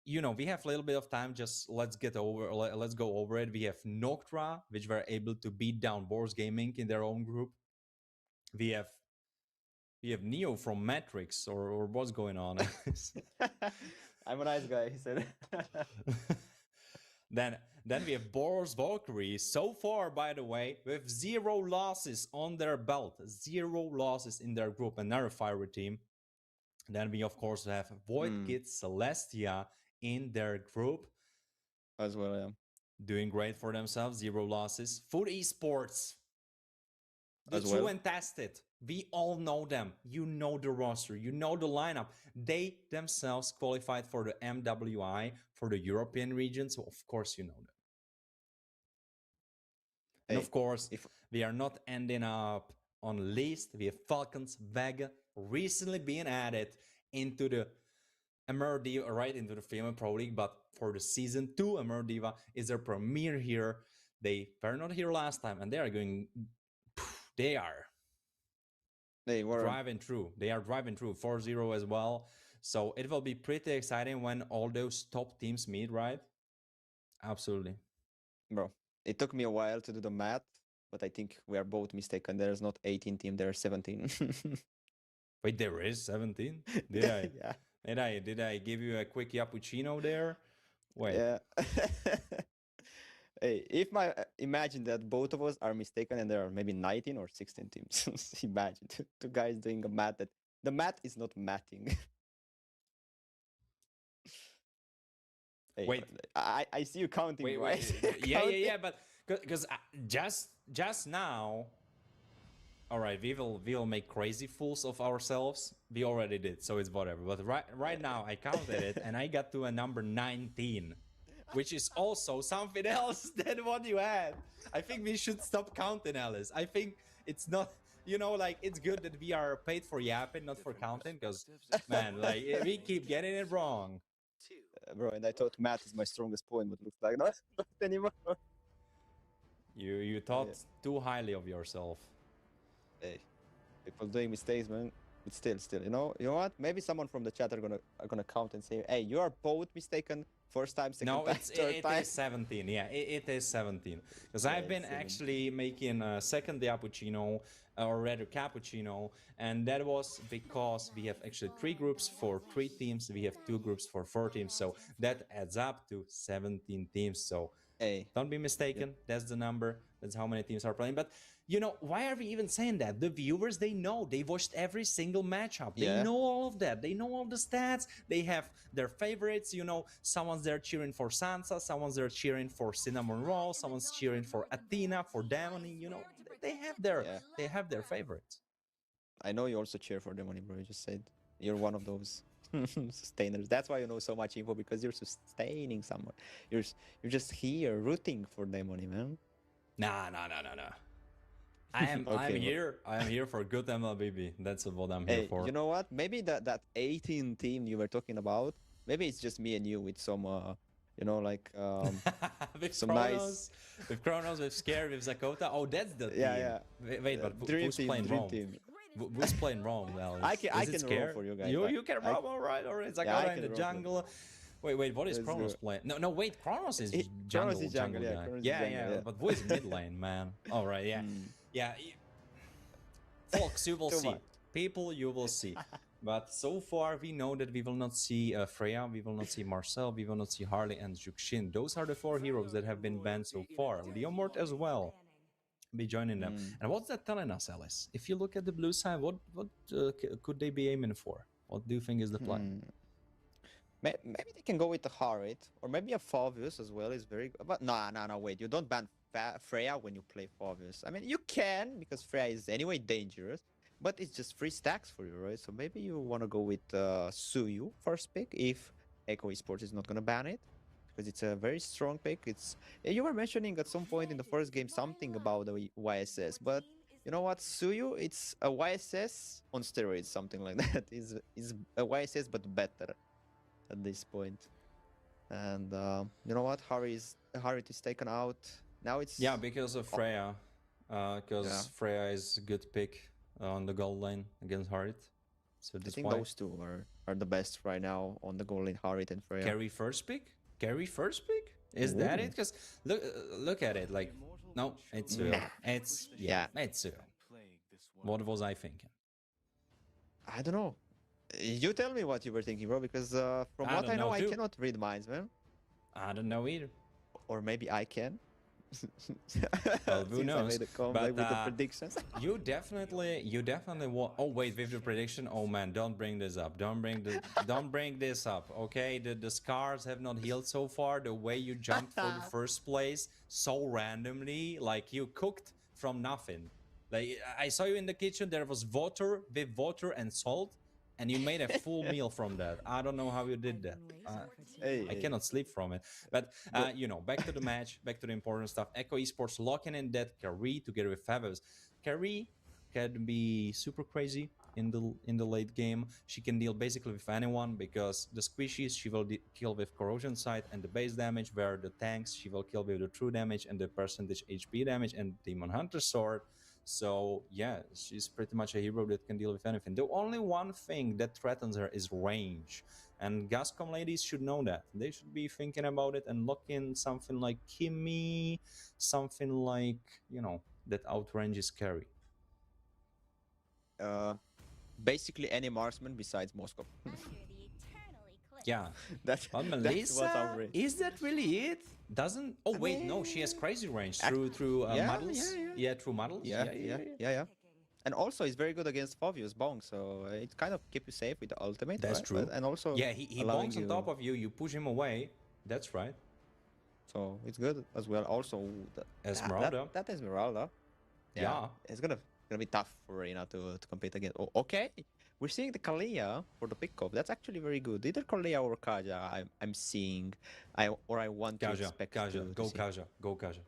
S1: You know, we have a little bit of time. Just let's go over it. We have Noctra, which were able to beat down Boars Gaming in their own group. We have Neo from Matrix, or what's going on?
S2: I'm a nice guy, he said.
S1: Then we have Boros Valkyrie. So far, by the way, with 0 losses on their belt, 0 losses in their group, another fiery team. Then we of course have Void Kids Celestia in their group
S2: as well, yeah.
S1: Doing great for themselves, 0 losses. Food Esports, the true and tested. We all know them. You know the roster. You know the lineup. They themselves qualified for the MWI for the European region. So, of course, you know them. And, of course, we are not ending up on list. We have Falcons Vega recently being added into the Emerald Diva, right into the Female Pro League. But for the Season 2, Emerald Diva is their premiere here. They were not here last time, and they are going... They were driving through. They are driving through 4-0 as well. So it will be pretty exciting when all those top teams meet, right? Absolutely.
S2: Bro, it took me a while to do the math, but I think we are both mistaken. There's not 18 teams, there are 17.
S1: Wait, there is 17? Did I?
S2: Yeah.
S1: Did I give you a quick cappuccino there? Wait.
S2: Yeah. Hey, imagine that both of us are mistaken and there are maybe 19 or 16 teams. Imagine two guys doing a math that the math is not mathing. Hey,
S1: wait,
S2: I see you counting.
S1: Wait. Yeah, but because just now. All right, we will make crazy fools of ourselves. We already did, so it's whatever. But right now, I counted it and I got to a number 19. Which is also something else than what you had. I think we should stop counting, Alice. I think it's not, you know, like, it's good that we are paid for yapping, not for counting, because, man, like, we keep getting it wrong.
S2: Bro, and I thought math is my strongest point, but looks like not anymore.
S1: You thought too highly of yourself.
S2: Hey, people doing mistakes, man. But still, you know what? Maybe someone from the chat are gonna count and say, "Hey, you are both mistaken. First time, second time, third time."
S1: It is 17. Yeah, it is 17. Because I've been actually making a second cappuccino, or rather cappuccino, and that was because we have actually 3 groups for 3 teams. We have 2 groups for 4 teams, so that adds up to 17 teams. So don't be mistaken. That's the number. That's how many teams are playing. But you know, why are we even saying that? The viewers, they know. They watched every single matchup. They know all of that. They know all the stats. They have their favorites. You know, someone's there cheering for Sansa. Someone's there cheering for Cinnamon Roll. Someone's cheering for Athena, for Demony. You know, they have their favorites.
S2: I know you also cheer for Demony, bro. You just said you're one of those sustainers. That's why you know so much info, because you're sustaining someone. You're just here rooting for Demony, man.
S1: Nah. I am here for good mlbb. That's what I'm here for.
S2: You know what? Maybe that 18 team you were talking about, maybe it's just me and you with some you know, like
S1: with
S2: some
S1: Chronos, with Chronos, with Scare, with Zakota. Oh, that's the team.
S2: Yeah.
S1: Wait, but who's playing Rome? Who's playing wrong? Well,
S2: I can
S1: is it
S2: roll
S1: scared?
S2: for you guys.
S1: You can roam, all right. It's
S2: Yeah, I
S1: Zagora in
S2: can
S1: the
S2: roll for you.
S1: jungle. Wait, what is
S2: Let's
S1: Kronos
S2: go.
S1: playing? No, wait, Kronos is
S2: Kronos
S1: jungle,
S2: is jungle, yeah,
S1: guy.
S2: Kronos is
S1: Yeah,
S2: jungle,
S1: yeah,
S2: yeah.
S1: but who is mid lane, man? All right, yeah, yeah. Folks, you will
S2: Too
S1: see.
S2: much.
S1: People, you will see. But so far, we know that we will not see Freya, we will not see Marcel, we will not see Harley and Juxin. Those are the 4 heroes that have been banned so far. Leomord as well. Be joining them. And what's that telling us, Alice? If you look at the blue side, what could they be aiming for? What do you think is the plan?
S2: Maybe they can go with the Harit, or maybe a Favius as well is very good. But no, wait. You don't ban Freya when you play Favius. I mean, you can, because Freya is anyway dangerous, but it's just 3 stacks for you, right? So maybe you want to go with Suyu first pick if Echo Esports is not going to ban it, because it's a very strong pick. You were mentioning at some point in the first game something about the YSS, but you know what, Suyu, it's a YSS on steroids, something like that. Is a YSS but better at this point. And you know what, Harit is taken out. Now it's
S1: because of Freya, because Freya is a good pick on the gold lane against Harit. So
S2: I think those two are the best right now on the gold lane, Harit and Freya.
S1: Carry first pick? Is that it? Because look at it, like, no, it's it's it's What was I thinking?
S2: I don't know. You tell me what you were thinking, bro, because from what I know, I cannot read minds, man.
S1: I don't know either.
S2: Or maybe I can.
S1: Well, who knows?
S2: I made a comeback with the predictions.
S1: you definitely want. Oh wait, with the prediction. Oh man, don't bring this up. Don't bring this up. Okay, the scars have not healed so far. The way you jumped for the first place so randomly, like you cooked from nothing. Like I saw you in the kitchen. There was water and salt, and you made a full meal from that. I don't know how you did that. I cannot sleep from it. But, you know, back to the match, back to the important stuff. Echo Esports locking in that Carrie together with Favos. Carrie can be super crazy in the late game. She can deal basically with anyone, because the squishies she will kill with corrosion sight and the base damage, where the tanks she will kill with the true damage and the percentage HP damage and Demon Hunter sword. So yeah, she's pretty much a hero that can deal with anything. The only one thing that threatens her is range, and Gascom ladies should know that. They should be thinking about it and lock in something like Kimmy, something like, you know, that outranges Carry.
S2: Basically any marksman besides Moscow.
S1: Yeah,
S2: that's
S1: Melissa, is that really it? Doesn't? Oh wait, no, she has crazy range through models. Yeah, through models.
S2: Yeah. And also, it's very good against Favius Bong, so it kind of keep you safe with the ultimate.
S1: That's true.
S2: And also,
S1: yeah, he bongs on top of you. You push him away. That's right.
S2: So it's good as well. Also,
S1: Esmeralda.
S2: That Esmeralda.
S1: Yeah.
S2: It's gonna be tough for Reina to compete against. Oh, okay. We're seeing the Kalia for the pick-off. That's actually very good. Either Kalia or Kaja, I'm seeing. I want to expect
S1: Kaja. Go Kaja.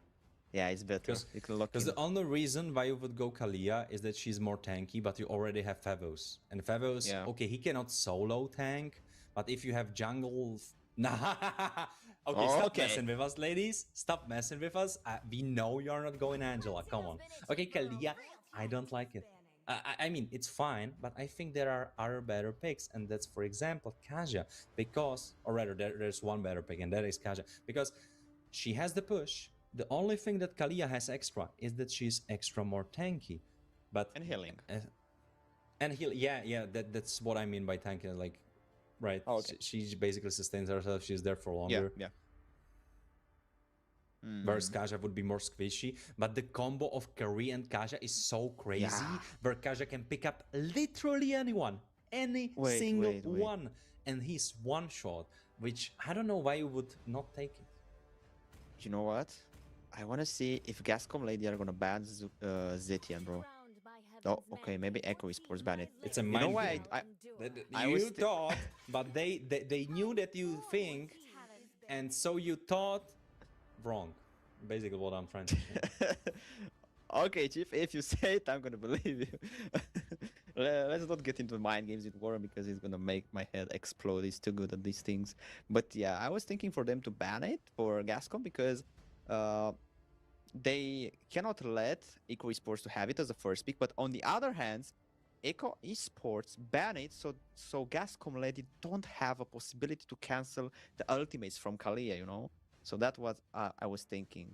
S2: Yeah, it's better.
S1: Because the only reason why you would go Kalia is that she's more tanky, but you already have Favos. And Favos, okay, he cannot solo tank, but if you have jungle... Okay, stop messing with us, ladies. Stop messing with us. We know you're not going Angela. Come on. Okay, Kalia, I don't like it. I mean, it's fine, but I think there are other better picks, and that's, for example, Kaja, because, or rather, there's one better pick, and that is Kaja, because she has the push. The only thing that Kalia has extra is that she's extra more tanky, but
S2: and healing.
S1: Yeah, that's what I mean by tanky, like, right?
S2: Oh, okay.
S1: She basically sustains herself. She's there for longer.
S2: Yeah.
S1: Whereas Kaja would be more squishy, but the combo of Carrie and Kaja is so crazy, where Kaja can pick up literally anyone, any single one, and he's one shot, which I don't know why you would not take it.
S2: You know what? I want to see if Gascom lady are gonna ban Zetian, bro. Oh, okay, maybe Echo Esports ban it.
S1: It's a mind game. You thought, but they knew that you think, and so you thought wrong. Basically what I'm trying to say.
S2: Okay, Chief, if you say it, I'm gonna believe you. Let's not get into mind games with Warren, because it's gonna make my head explode. He's too good at these things. But yeah, I was thinking for them to ban it for Gascom, because they cannot let Eco Esports to have it as a first pick. But on the other hand, Echo Esports ban it so Gascom Lady don't have a possibility to cancel the ultimates from Kalia, you know? So that was I was thinking,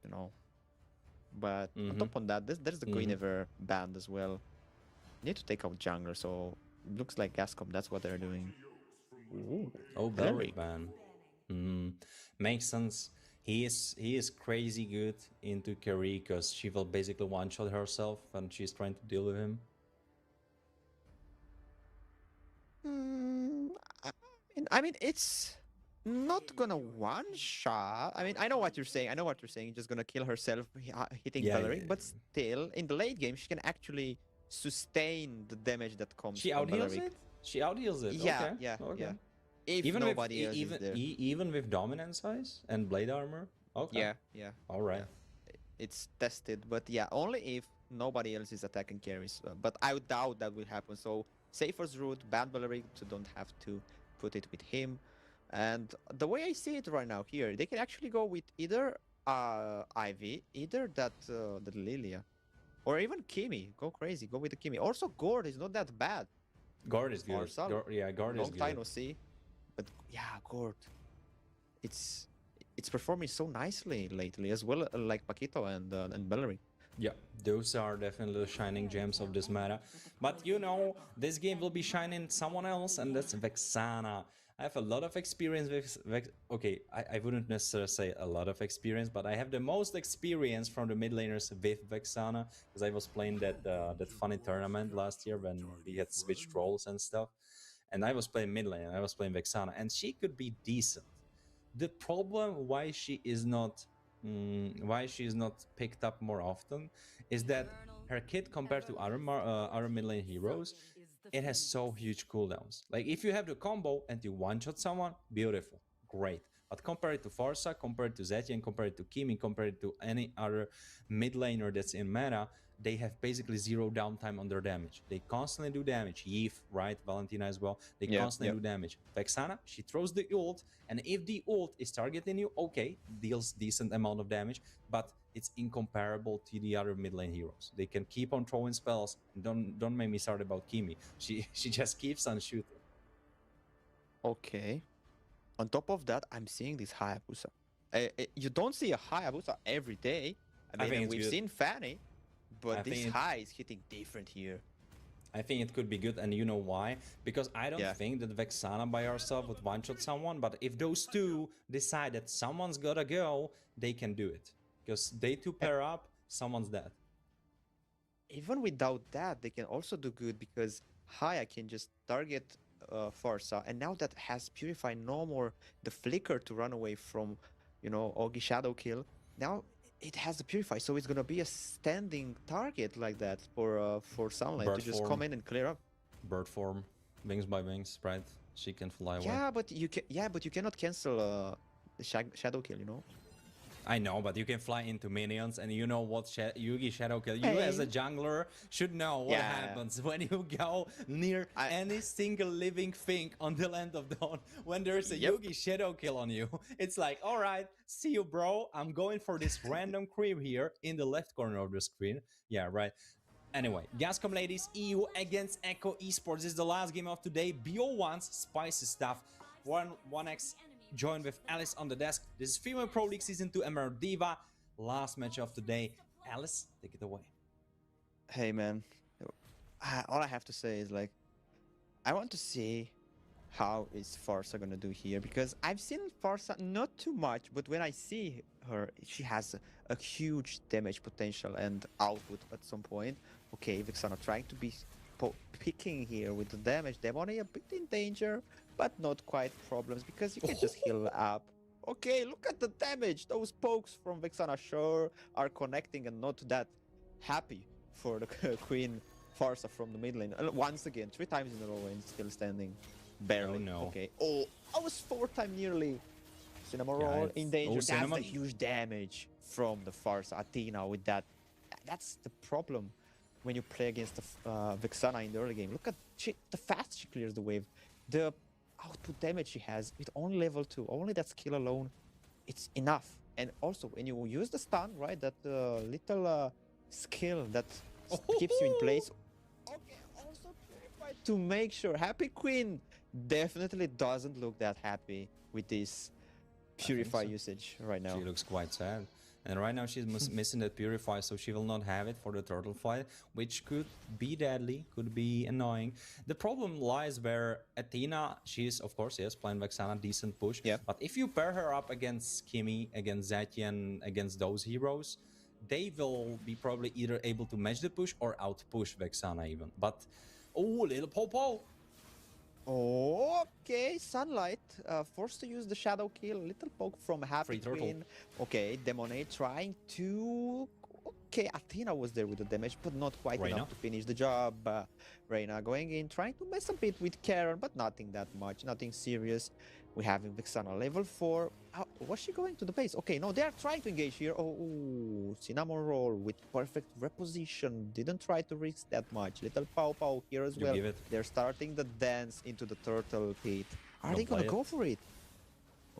S2: you know. But on top of that, there's the Guinevere band as well. Need to take out jungler, so it looks like Gascom, that's what they're doing. Ooh,
S1: Oh, Belric ban. Makes sense. He is crazy good into carry because she will basically one-shot herself when she's trying to deal with him.
S2: I mean, it's not gonna one shot. I mean, I know what you're saying. I know what you're saying. Just gonna kill herself hitting Beleric, but still, in the late game, she can actually sustain the damage that comes
S1: She
S2: from
S1: out-heals
S2: Beleric.
S1: it? She out-heals it.
S2: Yeah,
S1: Okay.
S2: yeah,
S1: Okay.
S2: yeah. If
S1: Even
S2: nobody
S1: with
S2: else is there.
S1: even with dominance eyes and blade armor. Okay.
S2: Yeah, yeah.
S1: All right.
S2: Yeah. It's tested, but yeah, only if nobody else is attacking carries. But I would doubt that will happen. So safest route, ban Beleric, so don't have to put it with him. And the way I see it right now here, they can actually go with either Ivy, either that Lilia, or even Kimi. Go crazy, go with the Kimi. Also, Gord is not that bad.
S1: Gord is good. Gord is
S2: Long
S1: good.
S2: time no see, but yeah, Gord. It's performing so nicely lately as well, like Paquito and Bellery.
S1: Yeah, those are definitely the shining gems of this meta. But you know, this game will be shining someone else, and that's Vexana. I have a lot of experience with okay, I wouldn't necessarily say a lot of experience, but I have the most experience from the mid laners with Vexana, because I was playing that funny tournament last year when we had switched roles and stuff. And I was playing mid lane, and I was playing Vexana, and she could be decent. The problem why she is not picked up more often is that her kit compared to other mid lane heroes, it has so huge cooldowns. Like if you have the combo and you one shot someone, beautiful, great. But compared to Forza, compared to Zeti, and compared to Kimi, compared to any other mid laner that's in meta, they have basically zero downtime on their damage. They constantly do damage. Yves, right? Valentina as well. They constantly do damage. Vexana, she throws the ult, and if the ult is targeting you, okay, deals decent amount of damage, but it's incomparable to the other mid lane heroes. They can keep on throwing spells. Don't make me start about Kimi. She just keeps on shooting.
S2: Okay. On top of that, I'm seeing this Hayabusa. You don't see a Hayabusa every day. I mean, we've seen Fanny, but this high is hitting different here.
S1: I think it could be good, and you know why? Because I don't think that Vexana by herself would one-shot someone, but if those two decide that someone's gotta go, they can do it. Because they two pair up, someone's dead.
S2: Even without that, they can also do good, because Haya can just target Forza, and now that has Purify no more the flicker to run away from, you know, Ogi Shadow Kill. Now it has the Purify, so it's gonna be a standing target like that for Sunlight to just come in and clear up.
S1: Bird form, wings by wings, right? She can fly away.
S2: Yeah, but you cannot cancel the Shadow Kill, you know.
S1: I know, but you can fly into minions, and you know what Yugi Shadow Kill. You as a jungler should know what happens when you go near any single living thing on the Land of Dawn. When there's a Yugi Shadow Kill on you, it's like, all right, see you, bro. I'm going for this random creep here in the left corner of the screen. Yeah, right. Anyway, Gascom Ladies EU against Echo Esports. This is the last game of today. BO1's spicy stuff. 1x joined with Alice on the desk. This is Female Pro League Season 2 Emerald Diva. Last match of the day. Alice, take it away.
S2: Hey, man. All I have to say is, like, I want to see how is Farsa gonna do here, because I've seen Farsa not too much, but when I see her, she has a huge damage potential and output at some point. Okay, Vexana trying to be picking here with the damage. Demoni a bit in danger, but not quite problems, because you can just heal up. Okay, look at the damage. Those pokes from Vexana sure are connecting and not that happy for the Queen Farsa from the mid lane. Once again, 3 times in a row and still standing. Barely.
S1: Oh no.
S2: Okay. Oh, I was 4th time nearly. Cinema Roll in danger. That's the huge damage from the Farsa. Athena with that. That's the problem when you play against the Vexana in the early game. Look at the fast she clears the wave. The output damage she has with only level 2. Only that skill alone, it's enough. And also, when you use the stun, right, that little skill that keeps you in place. Okay, also purified to make sure. Happy Queen definitely doesn't look that happy with this purify
S1: so.
S2: usage right now.
S1: She looks quite sad. And right now she's missing that purify, so she will not have it for the turtle fight, which could be deadly, could be annoying. The problem lies where Athena, she's of course, yes, playing Vexana, decent push.
S2: Yeah.
S1: But if you pair her up against Kimmy, against Zetian, against those heroes, they will be probably either able to match the push or out push Vexana even. But oh, little Popo.
S2: Okay, Sunlight forced to use the shadow kill. Little poke from Happy Queen. Okay, Demone trying to. Okay, Athena was there with the damage, but not quite enough to finish the job. Reina going in, trying to mess a bit with Karen, but nothing that much, nothing serious. We have Vexana level 4. Was she going to the base? Okay, no, they are trying to engage here. Oh, Cinnamon Roll with perfect reposition. Didn't try to risk that much. Little Pow Pow here as well. They're starting the dance into the turtle pit. Are they gonna go for it?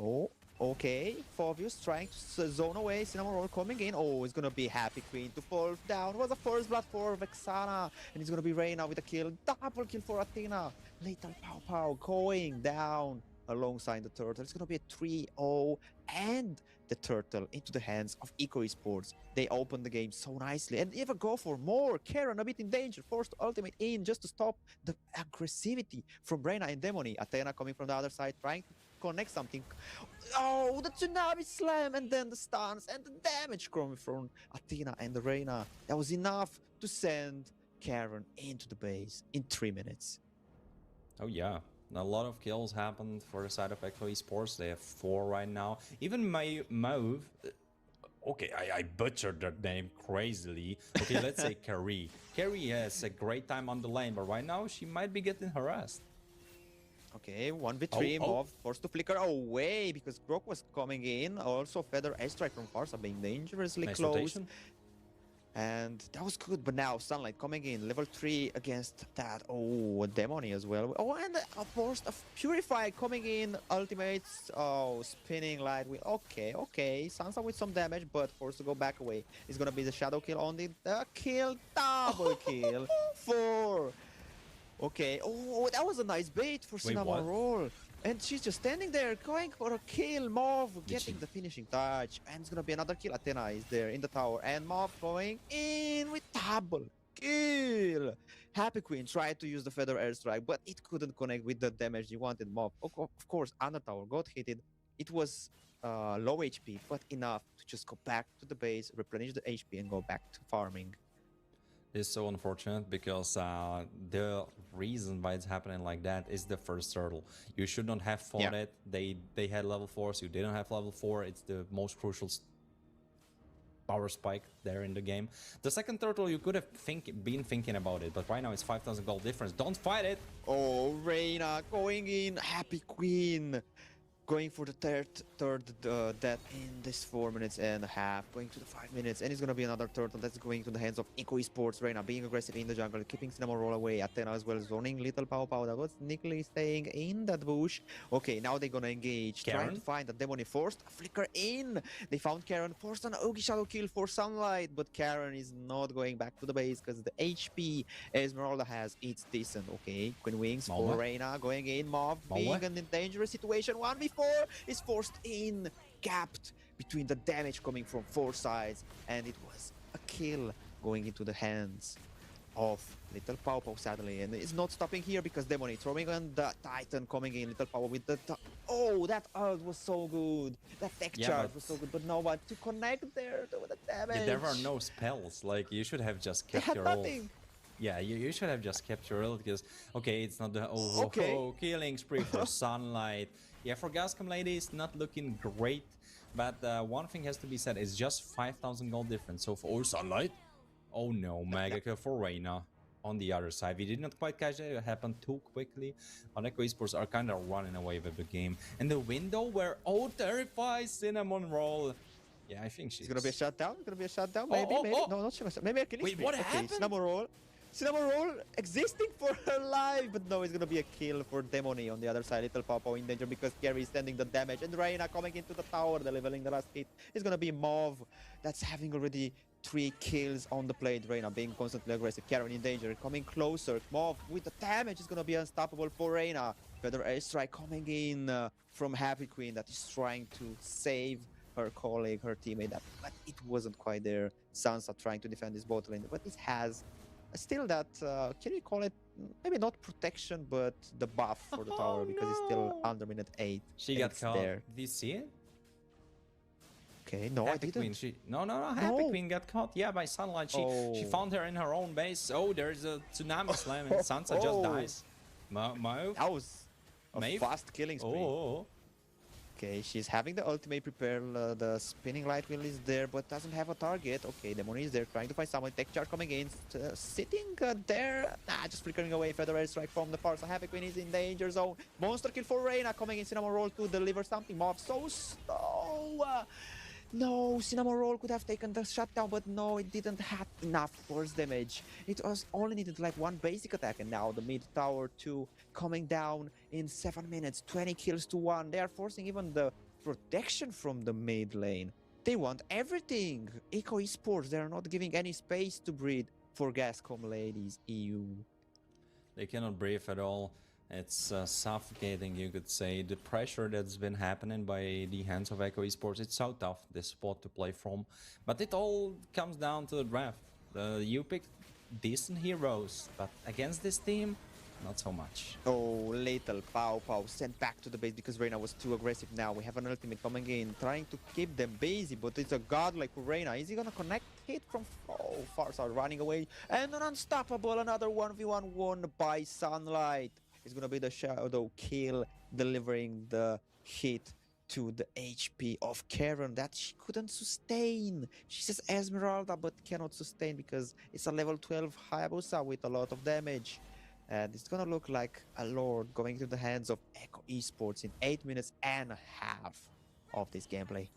S2: Oh, okay. Phobius trying to zone away. Cinnamon Roll coming in. Oh, it's gonna be Happy Queen to fall down. It was a first blood for Vexana. And it's gonna be Reina with a kill. Double kill for Athena. Little Pow Pow going down alongside the turtle. It's gonna be a 3-0 and the turtle into the hands of Eco Esports. They open the game so nicely and even go for more. Karen a bit in danger, forced to ultimate in just to stop the aggressivity from Reina and Demony. Athena coming from the other side, trying to connect something. Oh, the Tsunami Slam and then the stuns and the damage coming from Athena and the Reina. That was enough to send Karen into the base in 3 minutes.
S1: Oh yeah. A lot of kills happened for the side of Eco Esports. They have 4 right now. Even my Mauve. Okay, I butchered that name crazily. Okay, let's say Carrie. Carrie has a great time on the lane, but right now she might be getting harassed.
S2: Okay, 1v3, Mauve forced to flicker away because Grok was coming in. Also, Feather Airstrike from Farsa being dangerously close. Rotation. And that was good, but now Sunlight coming in, level 3 against that. Oh, Demony as well. Oh, and of course, Purify coming in, ultimates. Oh, spinning light. Okay. Sansa with some damage, but forced to go back away. It's gonna be the shadow kill on the kill, double kill. 4. Okay, oh, that was a nice bait for Cinnamon Roll. And she's just standing there, going for a kill. Mauve getting the finishing touch. And it's gonna be another kill. Athena is there in the tower. And Mauve going in with double kill. Happy Queen tried to use the Feather Airstrike, but it couldn't connect with the damage he wanted. Mauve, of course, under tower got hit. It was low HP, but enough to just go back to the base, replenish the HP, and go back to farming.
S1: It's so unfortunate because the reason why it's happening like that is the first turtle. You should not have fought it. They had level 4, so you didn't have level 4. It's the most crucial power spike there in the game. The second turtle, you could have been thinking about it, but right now it's 5,000 gold difference. Don't fight it!
S2: Oh, Reina going in. Happy Queen. Going for the third death in this 4.5 minutes, going to the 5 minutes, and it's gonna be another turtle that's going to the hands of Eco Esports. Reina being aggressive in the jungle, keeping Cinnamon Roll away. Athena as well, zoning Little Pow Pow that was sneakily staying in that bush. Okay, now they're gonna engage, trying to find the Demony. Forced a flicker in. They found Karen, forced an Ogi Shadow kill for Sunlight, but Karen is not going back to the base because the HP Esmeralda has, it's decent. Okay, Queen Wings for Reina going in. Mauve being in a dangerous situation. 1v4 is forced in, gapped between the damage coming from 4 sides, and it was a kill going into the hands of Little Pow Pow, sadly. And it's not stopping here because Demony throwing on the Titan coming in. Little Pow with the oh, that ult was so good. That tech charge was so good, but no one to connect there with the damage.
S1: Yeah, there were no spells. Like, you should have just kept your ult. Yeah, you should have just kept your ult because, okay, it's not the killing spree for Sunlight. Yeah, for Gascom Lady, it's not looking great, but one thing has to be said, it's just 5,000 gold difference. So for Sunlight, oh no, mega kill for Reina on the other side. We did not quite catch it, it happened too quickly. Eco Esports are kind of running away with the game. And the window where terrifies Cinnamon Roll. Yeah, I think she's...
S2: It's gonna be a shutdown, maybe, no, not shutdown, maybe a killing spree.
S1: Wait, what happened?
S2: Cinnamon Roll existing for her life, but no, it's gonna be a kill for Demony on the other side. Little Pow Pow in danger because Carrie is sending the damage, and Reina coming into the tower, delivering the last hit. It's gonna be Mauve that's having already 3 kills on the plate. Reina being constantly aggressive. Karen in danger, coming closer. Mauve with the damage is gonna be unstoppable for Reina. Feather airstrike coming in from Happy Queen that is trying to save her colleague, her teammate, but it wasn't quite there. Sansa trying to defend this bot lane, but it has still that, can we call it, maybe not protection, but the buff for the tower, because it's still
S1: no.
S2: under minute 8.
S1: She got
S2: It's
S1: caught.
S2: there.
S1: Did you see it?
S2: Okay, no,
S1: Happy
S2: I didn't.
S1: Queen. No. Happy Queen got caught. Yeah, by Sunlight. She found her in her own base. Oh, there's a tsunami slam and Sansa just dies. Mauve.
S2: That was a
S1: Maeve?
S2: fast killing spree.
S1: Oh.
S2: Okay, she's having the ultimate prepared. The spinning light wheel is there, but doesn't have a target. Okay, Demon is there, trying to find someone. Tech charge coming in, sitting there. Just flickering away. Feather airstrike from the far. So Happy Queen is in danger zone. Monster kill for Reina coming in. Cinnamon roll to deliver something. Mob so slow. No, Cinnamon Roll could have taken the shutdown, but no, it didn't have enough burst damage. It was only needed like one basic attack, and now the mid tower 2 coming down in 7 minutes, 20 kills to 1. They are forcing even the protection from the mid lane. They want everything. Eco Esports, they are not giving any space to breathe for Gascom ladies, EU.
S1: They cannot breathe at all. It's suffocating, you could say. The pressure that's been happening by the hands of Echo Esports, it's so tough, this spot to play from. But it all comes down to the draft. You picked decent heroes, but against this team, not so much.
S2: Oh, Lethal Pow sent back to the base because Reina was too aggressive now. We have an ultimate coming in, trying to keep them busy, but it's a godlike Reina. Is he gonna connect? Hit from far side, running away, and an unstoppable, another 1v1 won by Sunlight. It's gonna be the shadow kill, delivering the hit to the HP of Karen that she couldn't sustain. She says Esmeralda, but cannot sustain because it's a level 12 Hayabusa with a lot of damage. And it's gonna look like a lord going to the hands of Echo Esports in 8 minutes and a half of this gameplay.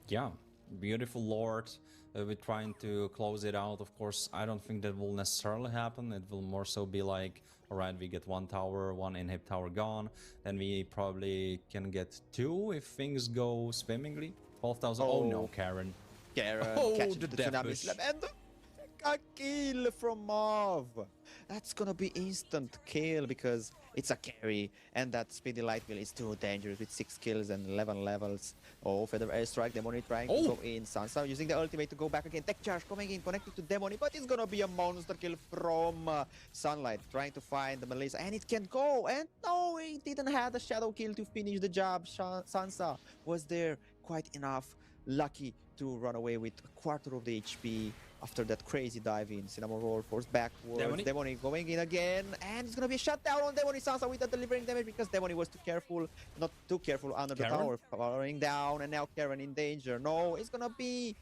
S1: Yeah, beautiful lord. We're trying to close it out. Of course, I don't think that will necessarily happen. It will more so be like, all right, we get one tower, one inhib tower gone. Then we probably can get 2 if things go swimmingly. 12,000. Oh no, Karen.
S2: Karen catches the
S1: death
S2: tsunami
S1: push.
S2: slam and a kill from Mauve. That's gonna be instant kill because it's a carry, and that speedy light wheel is too dangerous with 6 kills and 11 levels. Oh, Feather airstrike, Demony trying to go in. Sansa using the ultimate to go back again. Tech charge coming in, connected to Demony, but it's gonna be a monster kill from Sunlight, trying to find the Melissa, and it can go. And no, he didn't have the shadow kill to finish the job. Sansa was there quite enough, lucky to run away with a quarter of the HP. After that crazy dive in, Cinnamon Roll forced backwards. Demony going in again, and it's gonna be a shutdown on Demony. Sansa with the delivering damage because Demony was too careful, not too careful under the tower, powering down, and now Karen in danger. No, it's gonna be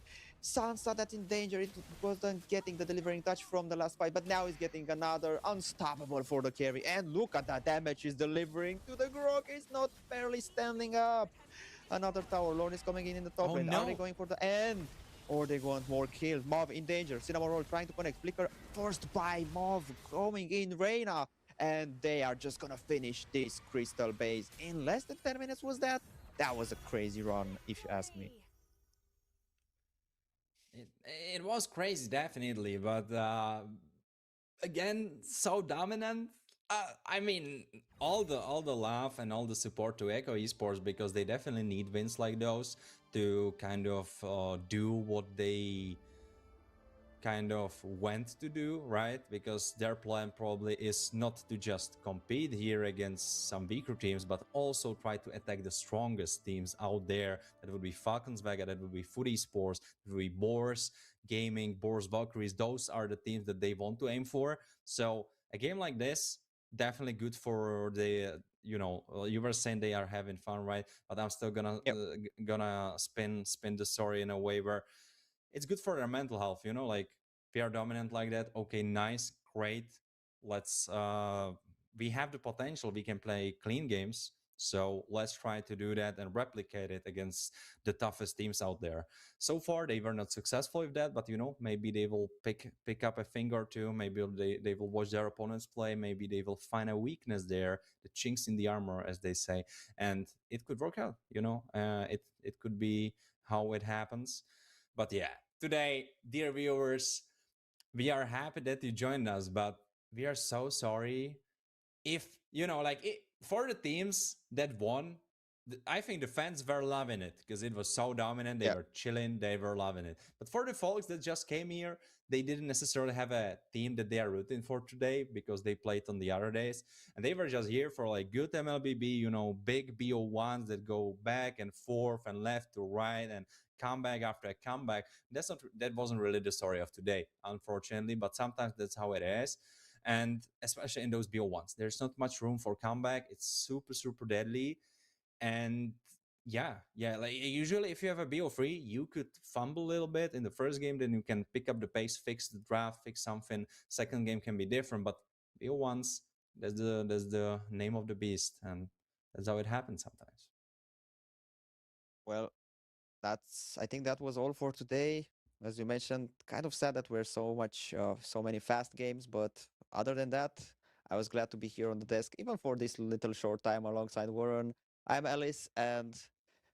S2: Sansa that's in danger. It wasn't getting the delivering touch from the last fight, but now he's getting another unstoppable for the carry. And look at that damage he's delivering to the Grok. He's not barely standing up. Another tower. Lord is coming in the top lane.
S1: No.
S2: Are they going for the end? Or they want more kills? Mauve in danger. Cinnamon Roll trying to connect. Flicker forced by Mauve coming in. Reina. And they are just gonna finish this crystal base in less than 10 minutes. Was that? That was a crazy run, if you ask me.
S1: It was crazy, definitely, but again, so dominant. I mean, all the love and all the support to Echo Esports, because they definitely need wins like those to kind of do what they kind of went to do, right? Because their plan probably is not to just compete here against some weaker teams, but also try to attack the strongest teams out there. That would be Falcons Vega, that would be Foot Esports, that would be Boars Gaming, Boars Valkyries. Those are the teams that they want to aim for. So a game like this, definitely good for the, you know, you were saying they are having fun, right? But I'm still gonna spin the story in a way where it's good for their mental health, you know, like we are dominant like that. Okay, nice, great. Let's we have the potential, we can play clean games. So let's try to do that and replicate it against the toughest teams out there. So far, they were not successful with that, but you know, maybe they will pick up a thing or two. Maybe they will watch their opponents play. Maybe they will find a weakness there, the chinks in the armor, as they say, and it could work out. You know, it could be how it happens. But yeah, today, dear viewers, we are happy that you joined us, but we are so sorry if like for the teams that won. I think the fans were loving it because it was so dominant. They
S2: Yeah.
S1: were chilling, they were loving it. But for the folks that just came here, they didn't necessarily have a team that they are rooting for today because they played on the other days, and they were just here for like good mlbb, big bo1s that go back and forth and left to right and comeback after a comeback. That wasn't really the story of today, unfortunately, but sometimes that's how it is. And especially in those BO1s, there's not much room for comeback. It's super, super deadly. And yeah, like usually if you have a BO3, you could fumble a little bit in the first game, then you can pick up the pace, fix the draft, fix something. Second game can be different, but BO1s, that's the name of the beast, and that's how it happens sometimes.
S2: Well, I think that was all for today. As you mentioned, kind of sad that we're so many fast games, but other than that, I was glad to be here on the desk, even for this little short time alongside Warren. I'm Alice, and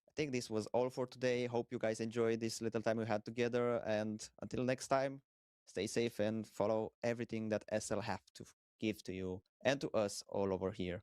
S2: I think this was all for today. Hope you guys enjoyed this little time we had together, and until next time, stay safe and follow everything that SL have to give to you and to us all over here.